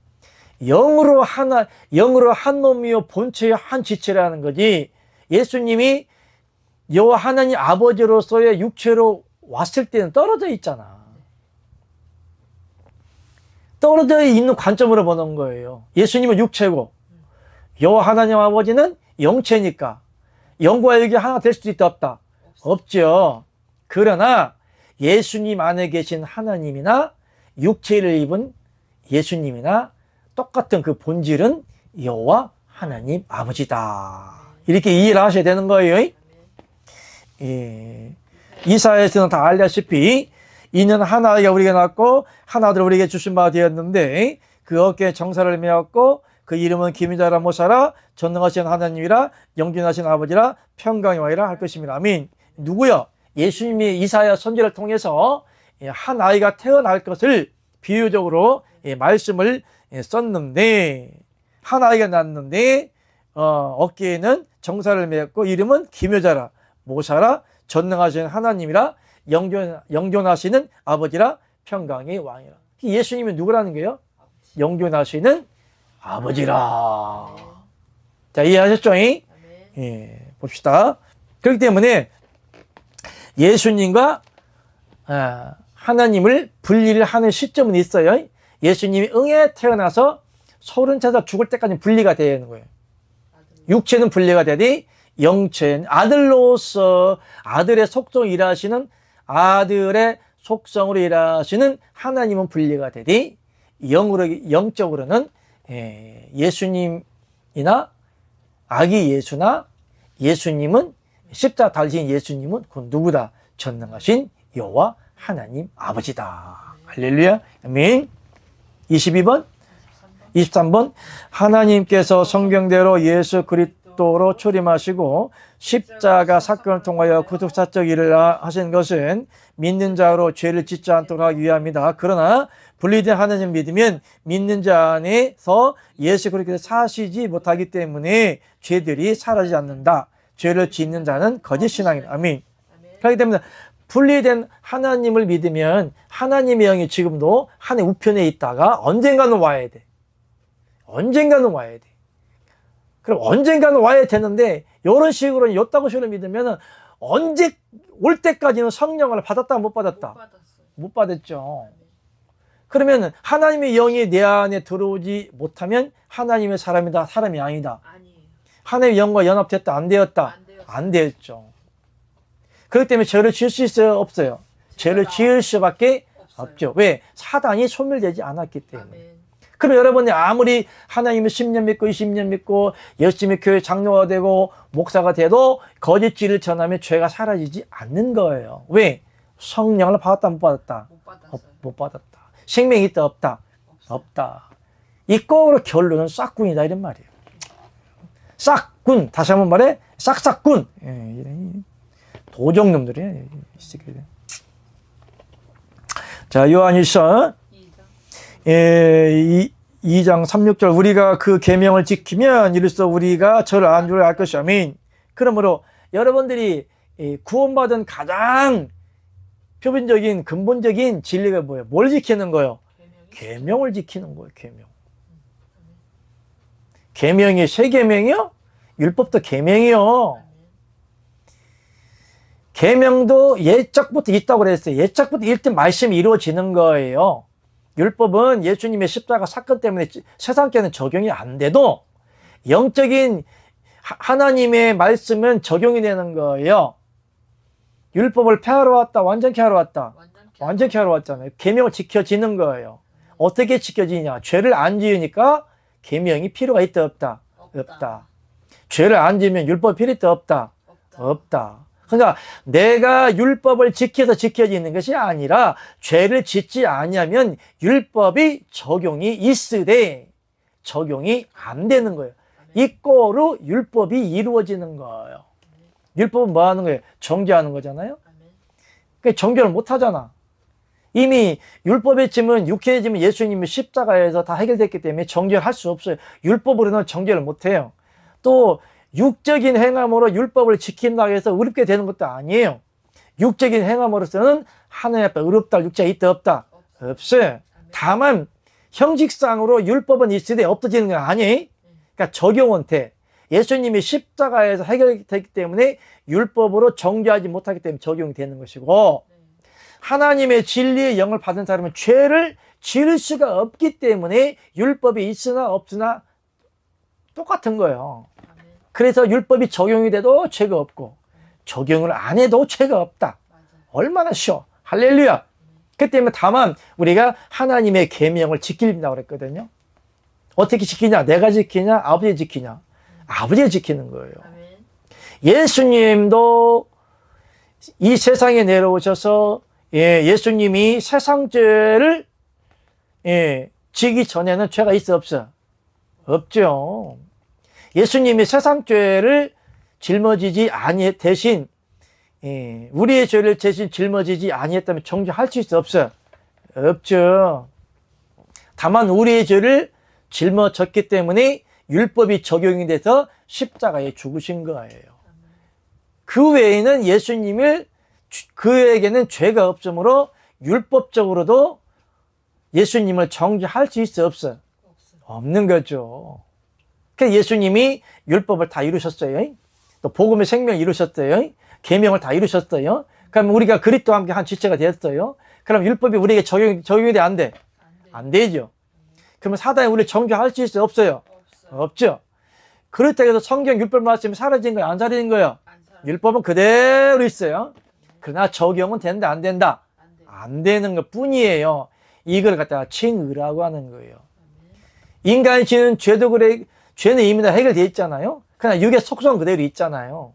영으로 한 몸이요 본체의 한 지체라는 거지. 예수님이 여호와 하나님 아버지로서의 육체로 왔을 때는 떨어져 있잖아. 떨어져 있는 관점으로 보는 거예요. 예수님은 육체고 여호와 하나님 아버지는 영체니까 영과 육이 하나 될 수도 있다, 없다? 없죠. 그러나 예수님 안에 계신 하나님이나 육체를 입은 예수님이나 똑같은 그 본질은 여호와 하나님 아버지다. 이렇게 이해를 하셔야 되는 거예요. 예. 이사야에서는 다 알다시피 이는 한 아이가 우리에게 낳고 한 아들을 우리에게 주신 바 되었는데 그 어깨에 정사를 메었고 그 이름은 기미자라 모사라 전능하신 하나님이라 영존하신 아버지라 평강의 왕이라 할 것입니다. 아멘. 누구요? 예수님이 이사야 선지를 통해서 한 아이가 태어날 것을 비유적으로 말씀을 썼는데 한 아이가 낳았는데 어깨에는 정사를 메었고 이름은 기묘자라 모사라 전능하신 하나님이라 영존하시는 아버지라 평강의 왕이라. 예수님이 누구라는 거예요? 영존하시는 아버지라. 자, 이해하셨죠? 예, 봅시다. 그렇기 때문에 예수님과 하나님을 분리를 하는 시점은 있어요. 예수님이 응에 태어나서 소른 차서 죽을 때까지 분리가 되는 거예요. 육체는 분리가 되되 영체는 아들로서 아들의 속성을 일하시는 아들의 속성으로 일하시는 하나님은 분리가 되되 영적으로는 예수님이나 아기 예수나 예수님은 십자가 달리신 예수님은 그 누구다? 전능하신 여호와 하나님 아버지다. 할렐루야. 아멘. 22번 23번 하나님께서 성경대로 예수 그리스도로 초림하시고 십자가 사건을 통하여 구속사적 일을 하신 것은 믿는 자로 죄를 짓지 않도록 하기 위함이다. 그러나 분리된 하나님 믿으면 믿는 자 안에서 예수 그리스도를 사시지 못하기 때문에 죄들이 사라지지 않는다. 죄를 짓는 자는 거짓 신앙이다. 아멘. 그렇기 때문에 분리된 하나님을 믿으면 하나님의 영이 지금도 하늘 우편에 있다가 언젠가는 와야 돼. 언젠가는 와야 돼. 그럼 언젠가는 와야 되는데 이런 식으로 요따구 식으로 믿으면 언제 올 때까지는 성령을 받았다 못 받았다? 못 받았죠. 그러면 하나님의 영이 내 안에 들어오지 못하면 하나님의 사람이다, 사람이 아니다. 하나님의 영과 연합됐다, 안 되었다? 안 되었죠. 그렇기 때문에 죄를 지을 수 있어요, 없어요? 죄를 지을 수밖에 없죠. 왜? 사단이 소멸되지 않았기 때문에. 그럼 여러분이 아무리 하나님을 10년 믿고 20년 믿고 열심히 교회 장로가 되고 목사가 돼도 거짓짓을 전하면 죄가 사라지지 않는 거예요. 왜? 성령을 받았다 못 받았다? 못 받았다. 생명이 있다 없다? 없다. 이 거로 결론은 싹군이다 이런 말이에요. 싹군. 다시 한번 말해. 싹싹군. 도적놈들이에요. 자, 요한일서 2장 3,6절 우리가 그 계명을 지키면 이로써 우리가 저를 아는 줄 알 것이다. 아멘. 그러므로 여러분들이 구원받은 가장 표본적인 근본적인 진리가 뭐예요? 뭘 지키는 거예요? 계명을 지키는 거예요. 계명. 계명이 세 계명이요? 율법도 계명이요. 계명도 예적부터 있다고 그랬어요. 예적부터 일단 말씀이 이루어지는 거예요. 율법은 예수님의 십자가 사건 때문에 세상께는 적용이 안 돼도 영적인 하나님의 말씀은 적용이 되는 거예요. 율법을 폐하러 왔다, 완전히 하러 왔다. 완전히 하러 왔잖아요. 계명을 지켜지는 거예요. 어떻게 지켜지냐? 죄를 안 지으니까 계명이 필요가 있다 없다? 없다. 죄를 안 지으면 율법이 필요 있다 없다? 없다. 그러니까 내가 율법을 지켜서 지켜지는 것이 아니라 죄를 짓지 아니하면 율법이 적용이 있으되 적용이 안 되는 거예요. 이꼬로 율법이 이루어지는 거예요. 율법은 뭐 하는 거예요? 정죄하는 거잖아요. 그러니까 정죄를 못 하잖아. 이미 율법의 짐은 육체의 짐은 예수님이 십자가에서 다 해결됐기 때문에 정죄를 할 수 없어요. 율법으로는 정죄를 못 해요. 또 육적인 행함으로 율법을 지킨다고 해서 의롭게 되는 것도 아니에요. 육적인 행함으로서는 하나님 앞에 의롭다 육체가 있다 없다? 없어요. 다만 형식상으로 율법은 있으되 없어지는 건 아니에요. 그러니까 적용은 돼. 예수님이 십자가에서 해결됐기 때문에 율법으로 정죄하지 못하기 때문에 적용이 되는 것이고 하나님의 진리의 영을 받은 사람은 죄를 지을 수가 없기 때문에 율법이 있으나 없으나 똑같은 거예요. 그래서 율법이 적용이 돼도 죄가 없고 적용을 안 해도 죄가 없다. 얼마나 쉬워. 할렐루야. 그 때문에 다만 우리가 하나님의 계명을 지킨다고 그랬거든요. 어떻게 지키냐? 내가 지키냐? 아버지 지키냐? 아버지가 지키는 거예요.
아멘.
예수님도 이 세상에 내려오셔서 예수님이 세상 죄를 지기 전에는 죄가 있어 없어? 없죠. 예수님이 세상 죄를 짊어지지 아니 대신 우리의 죄를 대신 짊어지지 아니했다면 정죄할 수 있어 없어? 없죠. 다만 우리의 죄를 짊어졌기 때문에 율법이 적용이 돼서 십자가에 죽으신 거예요. 그 외에는 예수님을 그에게는 죄가 없으므로 율법적으로도 예수님을 정죄할 수 있어 없어? 없는 거죠. 그래서 예수님이 율법을 다 이루셨어요. 또 복음의 생명을 이루셨어요. 계명을 다 이루셨어요. 그럼 우리가 그리스도와 함께 한 지체가 되었어요. 그럼 율법이 우리에게 적용이 돼 안 돼? 안 되죠. 그러면 사단이 우리를 정죄할 수 있어요? 없어요? 없죠. 그렇다고 해서 성경 율법 말씀이 사라진 거예요? 안 사라진 거예요? 율법은 그대로 있어요. 그러나 적용은 된다 안 된다? 안 되는 것 뿐이에요. 이걸 갖다가 칭의라고 하는 거예요. 인간이 지은 죄도 그래, 죄는 이미 다 해결되어 있잖아요. 그러나 육의 속성 그대로 있잖아요.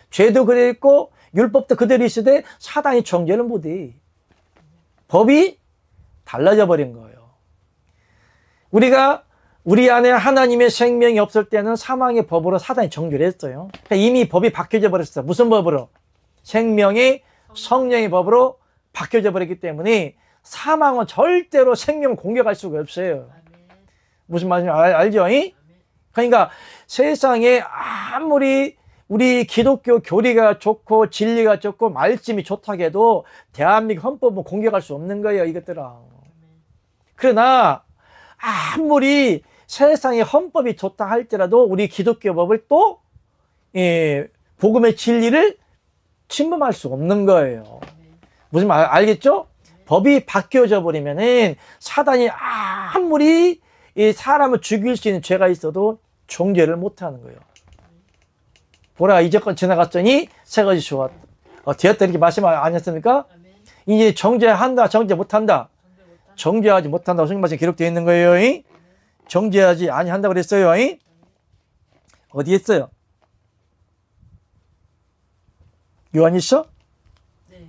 죄도 그대로 있고 율법도 그대로 있으되 사단이 정죄를 못해. 법이 달라져 버린 거예요. 우리 안에 하나님의 생명이 없을 때는 사망의 법으로 사단이 정죄를 했어요. 그러니까 이미 법이 바뀌어져 버렸어요. 무슨 법으로? 생명의 성령의 법으로 바뀌어져 버렸기 때문에 사망은 절대로 생명을 공격할 수가 없어요. 무슨 말인지 알죠? 그러니까 세상에 아무리 우리 기독교 교리가 좋고 진리가 좋고 말씀이 좋다고 해도 대한민국 헌법은 공격할 수 없는 거예요, 이것들아. 그러나 아무리 세상에 헌법이 좋다 할지라도 우리 기독교 법을 또 복음의 진리를 침범할 수 없는 거예요. 무슨 말 알겠죠? 법이 바뀌어져 버리면은 사단이 아무리 이 사람을 죽일 수 있는 죄가 있어도 정죄를 못 하는 거예요. 보라, 이제껏 지나갔더니 새 것이 되었다 이렇게 말씀 아니었습니까? 이제 정죄한다, 정죄 못한다. 정죄하지 못한다고 성경 말씀 기록되어 있는 거예요. 정죄하지 아니한다고 그랬어요. 어디 있어요? 요한 있어?
네.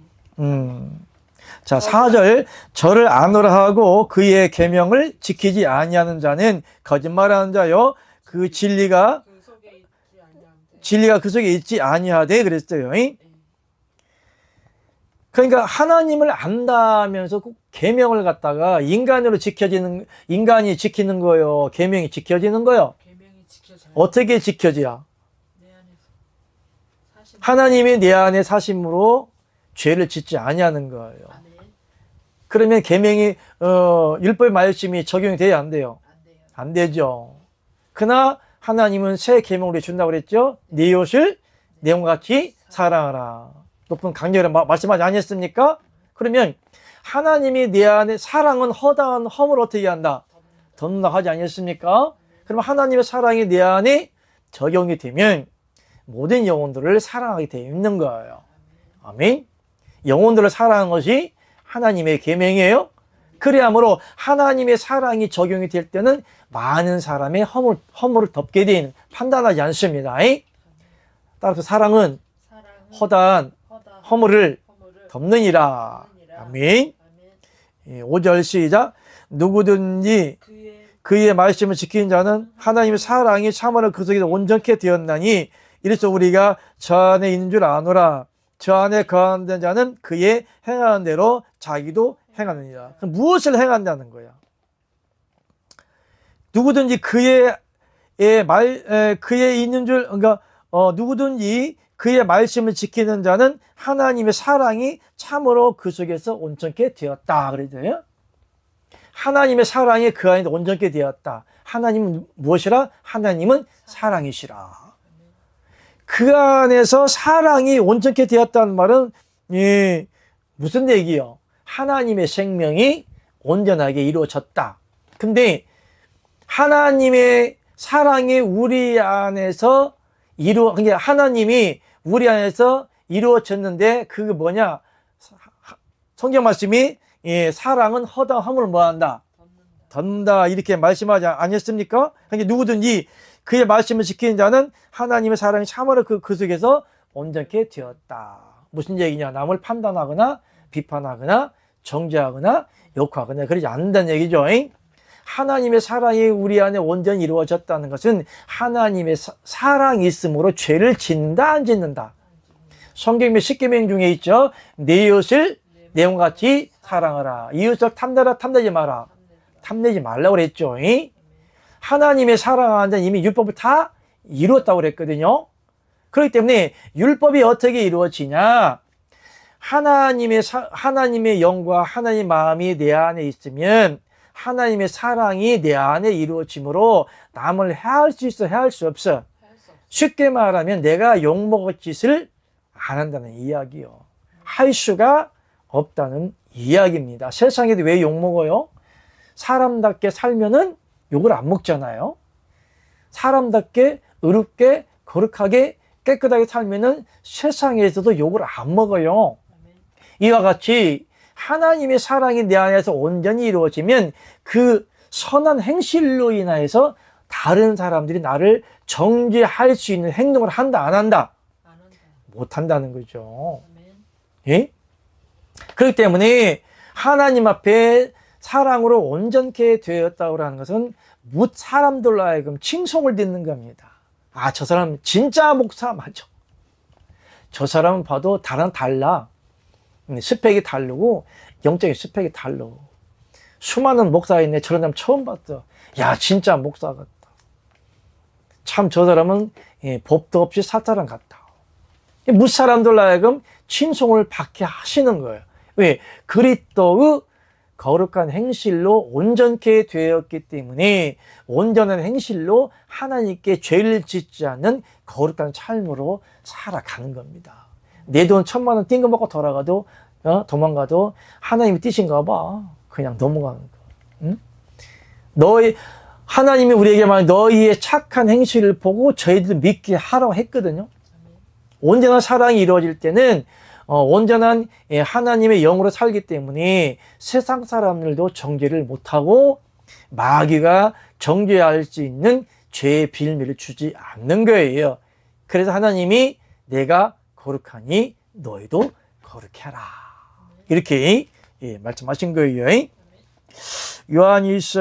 자, 4절 저를 아노라 하고 그의 계명을 지키지 아니하는 자는 거짓말하는 자요. 그 진리가 그 속에 있지 아니하되 그랬어요. 그러니까 하나님을 안다면서 꼭 계명을 갖다가 인간이 지키는 거요, 계명이 지켜지는 거요. 어떻게 지켜져야? 하나님이 내 안에 사심으로 죄를 짓지 아니하는 거예요. 그러면 계명이 율법의 말씀이 적용이 돼야 안 돼요? 안 되죠. 그러나 하나님은 새 계명을 준다고 그랬죠. 네 이웃을 내 몸과 같이 사랑하라. 높은 강렬히 말씀하지 아니했습니까? 그러면 하나님이 내 안에 사랑은 허다한 허물 어떻게 한다? 덮는다 하지 아니했습니까? 그럼 하나님의 사랑이 내 안에 적용이 되면 모든 영혼들을 사랑하게 되어 있는 거예요. 아멘. 영혼들을 사랑하는 것이 하나님의 계명이에요. 그래야므로 하나님의 사랑이 적용이 될 때는 많은 사람의 허물을 덮게 되는, 판단하지 않습니다. 따라서 사랑은 허다한 허물을 덮느니라. 아멘. 5절 시작. 누구든지 그의 말씀을 지키는 자는 하나님의 사랑이 참으로 그 속에서 온전케 되었나니 이래서 우리가 저 안에 있는 줄 아노라. 저 안에 거하는 자는 그의 행하는 대로 자기도 행하느니라. 그럼 무엇을 행한다는 거야? 누구든지 그의 있는 줄, 그러니까 누구든지 그의 말씀을 지키는 자는 하나님의 사랑이 참으로 그 속에서 온전케 되었다. 그랬잖아요. 하나님의 사랑이 그 안에 온전케 되었다. 하나님은 무엇이라? 하나님은 사랑이시라. 그 안에서 사랑이 온전케 되었다는 말은 무슨 얘기요? 하나님의 생명이 온전하게 이루어졌다. 근데 하나님의 사랑이 우리 안에서 그러니까 하나님이 우리 안에서 이루어졌는데 그게 뭐냐? 성경 말씀이 사랑은 허다함을 뭐한다? 덮는다 이렇게 말씀하지 아니었습니까? 그러니까 누구든지 그의 말씀을 지키는 자는 하나님의 사랑이 참으로 그 속에서 온전케 되었다. 무슨 얘기냐? 남을 판단하거나 비판하거나 정죄하거나 욕하거나 그러지 않는다는 얘기죠. 하나님의 사랑이 우리 안에 온전히 이루어졌다는 것은 하나님의 사랑이 있으므로 죄를 짓는다 안 짓는다. 성경의 10계명 중에 있죠. 내 이웃을 내용과 같이 사랑하라. 이웃을 탐내지 마라. 탐내지 말라고 그랬죠. 하나님의 사랑하는 자는 이미 율법을 다 이루었다고 그랬거든요. 그렇기 때문에 율법이 어떻게 이루어지냐? 하나님의 영과 하나님의 마음이 내 안에 있으면 하나님의 사랑이 내 안에 이루어지므로 남을 해할 수 있어, 해할 수 없어. 쉽게 말하면 내가 욕먹을 짓을 안 한다는 이야기요. 할 수가 없다는 이야기입니다. 세상에도 왜 욕먹어요? 사람답게 살면은 욕을 안 먹잖아요. 사람답게 의롭게 거룩하게 깨끗하게 살면은 세상에서도 욕을 안 먹어요. 이와 같이 하나님의 사랑이 내 안에서 온전히 이루어지면 그 선한 행실로 인하여서 다른 사람들이 나를 정죄할 수 있는 행동을 한다 안 한다? 못 한다는 거죠. 예? 그렇기 때문에 하나님 앞에 사랑으로 온전케 되었다고 하는 것은 사람들로 하여금 칭송을 듣는 겁니다. 아, 저 사람 진짜 목사 맞아. 저 사람은 봐도 달라. 스펙이 다르고 영적인 스펙이 달라. 수많은 목사가 있네. 저런 사람 처음 봤어. 야, 진짜 목사 같다. 참 저 사람은 법도 없이 사사람 같다. 무사람들로 하여금 칭송을 받게 하시는 거예요. 왜? 그리스도의 거룩한 행실로 온전케 되었기 때문에 온전한 행실로 하나님께 죄를 짓지 않는 거룩한 삶으로 살아가는 겁니다. 내 돈 1,000만 원 띵거먹고 도망가도 하나님이 뜻인가 봐. 그냥 넘어가는 거. 응? 하나님이 우리에게 말 너희의 착한 행실을 보고 저희들 믿게 하라고 했거든요. 온전한 사랑이 이루어질 때는 온전한 하나님의 영으로 살기 때문에 세상 사람들도 정죄를 못하고 마귀가 정죄할 수 있는 죄의 빌미를 주지 않는 거예요. 그래서 하나님이 내가 거룩하니 너희도 거룩해 하라. 이렇게 말씀하신 거예요. 요한일서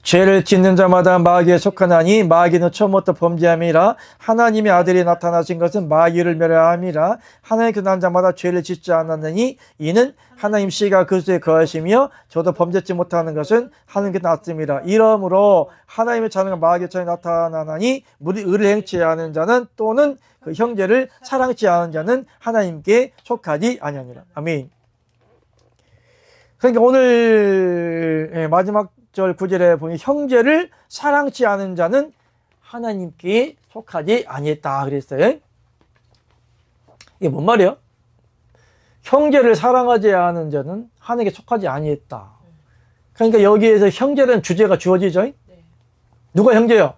죄를 짓는 자마다 마귀에 속하나니 마귀는 처음부터 범죄함이라 하나님의 아들이 나타나신 것은 마귀를 멸하함이라 하나님 끝난 자마다 죄를 짓지 않았느니 이는 하나님 씨가 그 속에 거하시며 저도 범죄치 못하는 것은 하나님께 났음이라. 이러므로 하나님의 자녀가 마귀의 전에 나타나나니 무리 의를 행치 않은 자는 또는 그 형제를 사랑치 않은 자는 하나님께 속하지 아니하니라. 아멘. 그러니까 오늘 마지막 절 9절에 보니 형제를 사랑치 않은 자는 하나님께 속하지 아니했다 그랬어요. 이게 뭔 말이에요? 형제를 사랑하지 않은 자는 하나님께 속하지 아니했다. 그러니까 여기에서 형제라는 주제가 주어지죠.
네.
누가 형제요?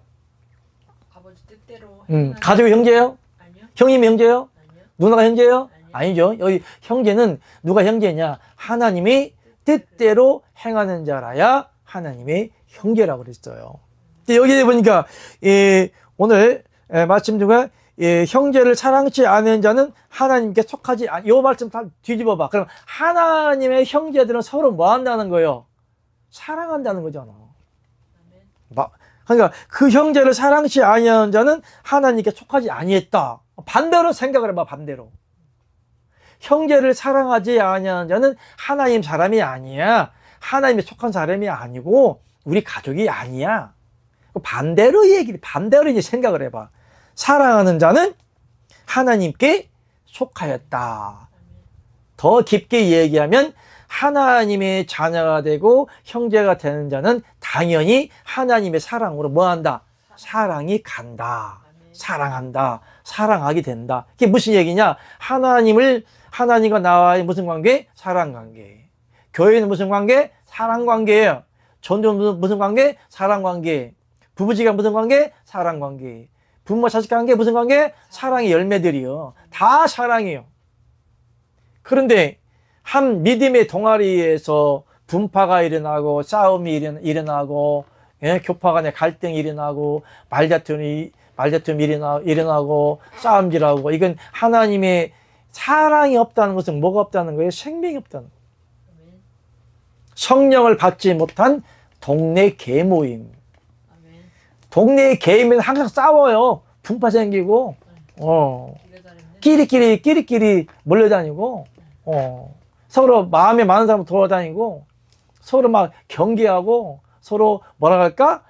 아버지 뜻대로
가족이 형제예요?
아니요.
형님이 형제예요?
아니요.
누나가 형제예요?
아니요.
아니죠. 여기 형제는 누가 형제냐? 하나님이 뜻대로 행하는 자라야 하나님의 형제라고 그랬어요. 여기에 보니까 오늘 말씀 중에 형제를 사랑치 않은 자는 하나님께 속하지 이 말씀 다 뒤집어 봐. 그럼 하나님의 형제들은 서로 뭐 한다는 거예요? 사랑한다는 거잖아. 그러니까 그 형제를 사랑치 아니하는 자는 하나님께 속하지 아니했다. 반대로 생각을 해봐. 반대로. 형제를 사랑하지 아니하는 자는 하나님 사람이 아니야. 하나님에 속한 사람이 아니고 우리 가족이 아니야. 반대로 이제 생각을 해봐. 사랑하는 자는 하나님께 속하였다. 더 깊게 얘기하면 하나님의 자녀가 되고 형제가 되는 자는 당연히 하나님의 사랑으로 뭐한다? 사랑이 간다. 사랑한다. 사랑하게 된다. 이게 무슨 얘기냐? 하나님과 나와의 무슨 관계? 사랑 관계. 교회는 무슨 관계? 사랑 관계예요. 전도는 무슨 관계? 사랑 관계. 부부지간 무슨 관계? 사랑 관계. 부모 자식 관계 무슨 관계? 사랑의 열매들이요. 다 사랑이에요. 그런데 한 믿음의 동아리에서 분파가 일어나고 싸움이 일어나고 예? 교파 간의 갈등이 일어나고 말다툼이 일어나고 싸움질하고 이건 하나님의 사랑이 없다는 것은 뭐가 없다는 거예요? 생명이 없다는 거예요.
아멘.
성령을 받지 못한 동네 개모임.
아멘.
동네 개임은 항상 싸워요. 분파 생기고 끼리끼리 몰려다니고 서로 마음에 많은 사람 돌아다니고 서로 막 경계하고 서로 뭐라 할까?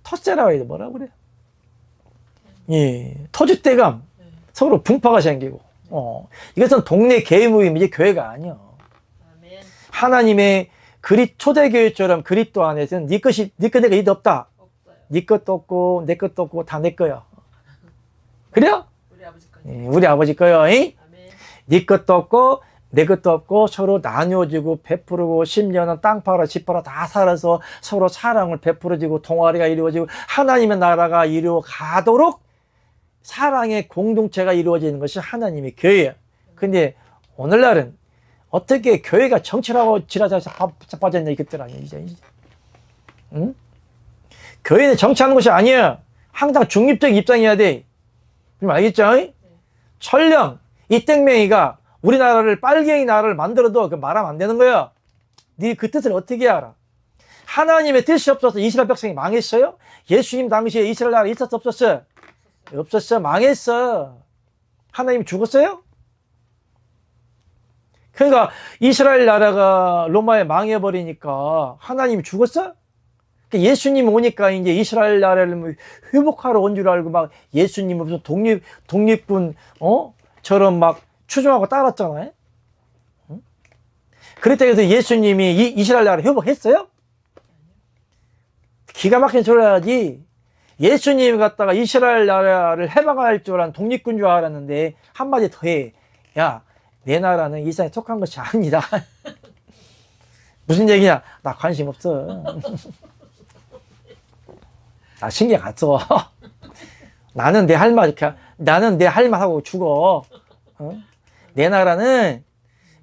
텃세라고 해야 돼. 뭐라 그래? 예, 터줏대감. 서로 분파가 생기고 이것은 동네 개인 모임이지 교회가 아니야.
아멘.
하나님의 초대교회처럼 그리스도 안에서는 네 것 내가 이도 없다.
없어요.
네 것도 없고 내 것도 없고 다 내 거야. 그래요?
우리 아버지 거죠.
예, 우리 아버지 거요.
아멘.
네 것도 없고 내 것도 없고 서로 나누어주고 베푸르고 심지어는 땅 팔아 집 팔아 다 살아서 서로 사랑을 베풀어주고 동아리가 이루어지고 하나님의 나라가 이루어가도록 사랑의 공동체가 이루어지는 것이 하나님의 교회예요. 근데 오늘날은 어떻게 교회가 정치라고 지라자서 빠졌냐 이것들 아니야 이제. 응? 교회는 정치하는 것이 아니야. 항상 중립적 입장이어야 돼. 좀 알겠죠? 설령 이 땡맹이가 우리나라를 빨갱이 나라를 만들어도 그 말하면 안 되는 거야. 네 그 뜻을 어떻게 알아? 하나님의 뜻이 없어서 이스라엘 백성이 망했어요? 예수님 당시에 이스라엘 나라 있었어 없었어? 없었어. 망했어. 하나님이 죽었어요? 그러니까 이스라엘 나라가 로마에 망해버리니까 하나님이 죽었어? 그러니까 예수님 오니까 이제 이스라엘 나라를 회복하러 온 줄 알고 막 예수님 무슨 독립군 처럼 막 추종하고 따랐잖아요. 응? 그랬다고 해서 예수님이 이스라엘 나라를 회복했어요? 기가 막힌 소리 하지. 예수님이 갔다가 이스라엘 나라를 해방할 줄 아는 독립군 줄 알았는데 한마디 더 해. 야, 내 나라는 이 세상에 속한 것이 아니다. 무슨 얘기냐? 나 관심 없어. 나 신경 안 써. 나는 내 할 말 하고 죽어. 내 나라는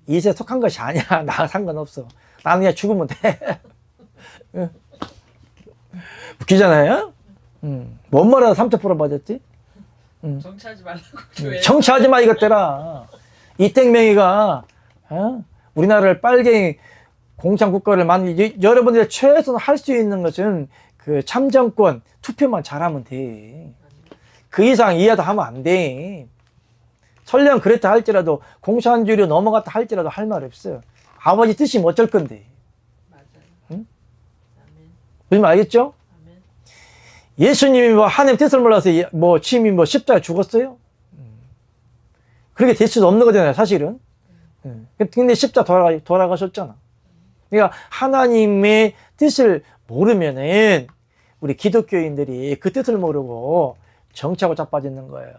이 세상에 속한 것이 아니야. 나 상관없어. 나는 그냥 죽으면 돼. 웃기잖아요? 뭔 말하다 3.0% 맞았지?
정치하지 말라고 교회.
정치하지 마 이것들아. 이 땡맹이가 우리나라를 빨갱이 공산국가를 만들기 여러분들이 최소한 할 수 있는 것은 그 참정권 투표만 잘하면 돼. 그 이상 이하도 하면 안 돼. 설령 그랬다 할지라도 공산주의로 넘어갔다 할지라도 할 말 없어요. 아버지 뜻이 뭐 어쩔 건데.
맞아요.
응?
아멘.
무슨 말 알겠죠?
아멘.
예수님이 뭐 하나님 뜻을 몰라서 뭐 침이 뭐 십자가에 죽었어요? 그렇게 될 수도 없는 거잖아요, 사실은. 근데 십자가 돌아가셨잖아. 그러니까 하나님의 뜻을 모르면은 우리 기독교인들이 그 뜻을 모르고 정치하고 자빠지는 거예요.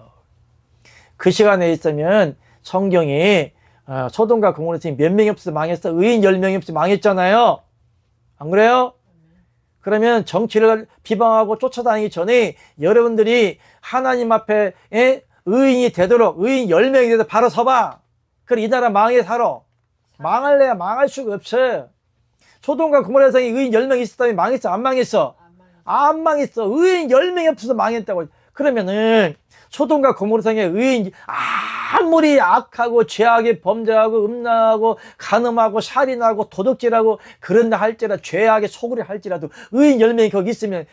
그 시간에 있으면 성경에 소돔과 고모라에서 몇 명이 없어서 망했어? 의인 10명이 없어서 망했잖아요. 안 그래요? 그러면 정치를 비방하고 쫓아다니기 전에 여러분들이 하나님 앞에 의인이 되도록 의인 10명이 되도록 바로 서봐. 그래 이 나라 망해 살아. 망할래야 망할 수가 없어. 소돔과 고모라 성이 의인 10명이 있었다면 망했어? 안 망했어? 안 망했어. 의인 10명이 없어서 망했다고. 그러면은 소돔과 고모라 성의 의인 아무리 악하고 죄악에 범죄하고 음란하고 간음하고 살인하고 도둑질하고 그런다 할지라도 죄악에 소굴이 할지라도 의인 10명이 거기 있으면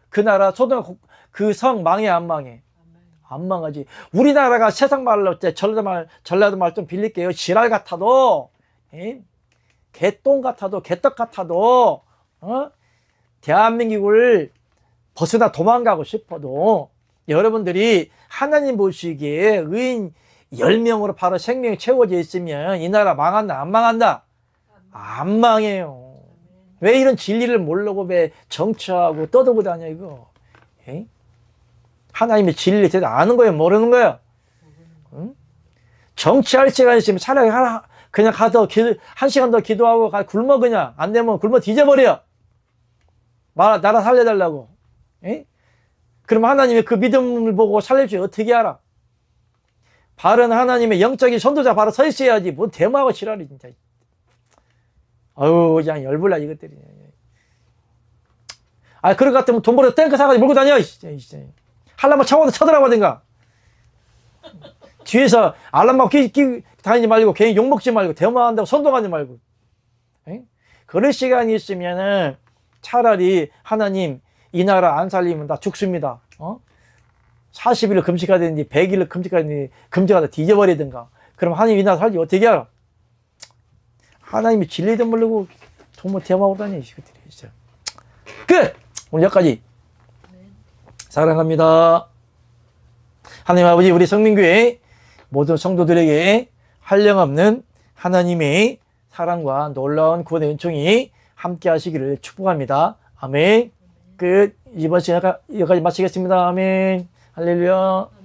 그 나라 소돔과 그 성 망해 안 망해? 안 망하지. 우리나라가 세상 말로 전라도 말 좀 빌릴게요. 지랄 같아도 개똥 같아도 개떡 같아도 대한민국을 벗어나 도망가고 싶어도 여러분들이 하나님 보시기에 의인 10명으로 바로 생명이 채워져 있으면 이 나라 망한다 안 망한다? 안 망해요. 왜 이런 진리를 모르고 왜 정치하고 떠들고 다녀 이거? 하나님의 진리를 아는 거예요? 모르는 거예요? 응? 정치할 시간이 있으면 차라리 그냥 가서 1시간 더 기도하고 굶어 그냥. 안 되면 굶어 뒤져버려. 나라 살려달라고. 그럼 하나님의 그 믿음을 보고 살릴 줄 어떻게 알아? 바른 하나님의 영적인 선도자 바로 서 있어야지. 뭔 대마하고 지랄이 진짜. 아유, 그냥 열불나 이것들이. 아, 그럴 것 같으면 돈 벌어 탱크 사가지고 몰고 다녀. 하려면 차고도 쳐들어가든가. 뒤에서 알람만 다니지 말고 괜히 욕먹지 말고 대마한다고 선동하지 말고. 에? 그럴 시간이 있으면은 차라리 하나님 이 나라 안 살리면 나 죽습니다. 40일을 금식하든지 100일을 금식하든지 금식하다 뒤져버리든가. 그럼 하나님 이 나라 살지 어떻게 알아? 하나님이 진리도 모르고 정말 대마하고 다녀. 이것들이 진짜. 끝! 오늘 여기까지. 사랑합니다. 하나님 아버지, 우리 성민교회 모든 성도들에게 한량없는 하나님의 사랑과 놀라운 구원의 은총이 함께 하시기를 축복합니다. 아멘. 끝. 이번 시간 여기까지 마치겠습니다. 아멘. 할렐루야.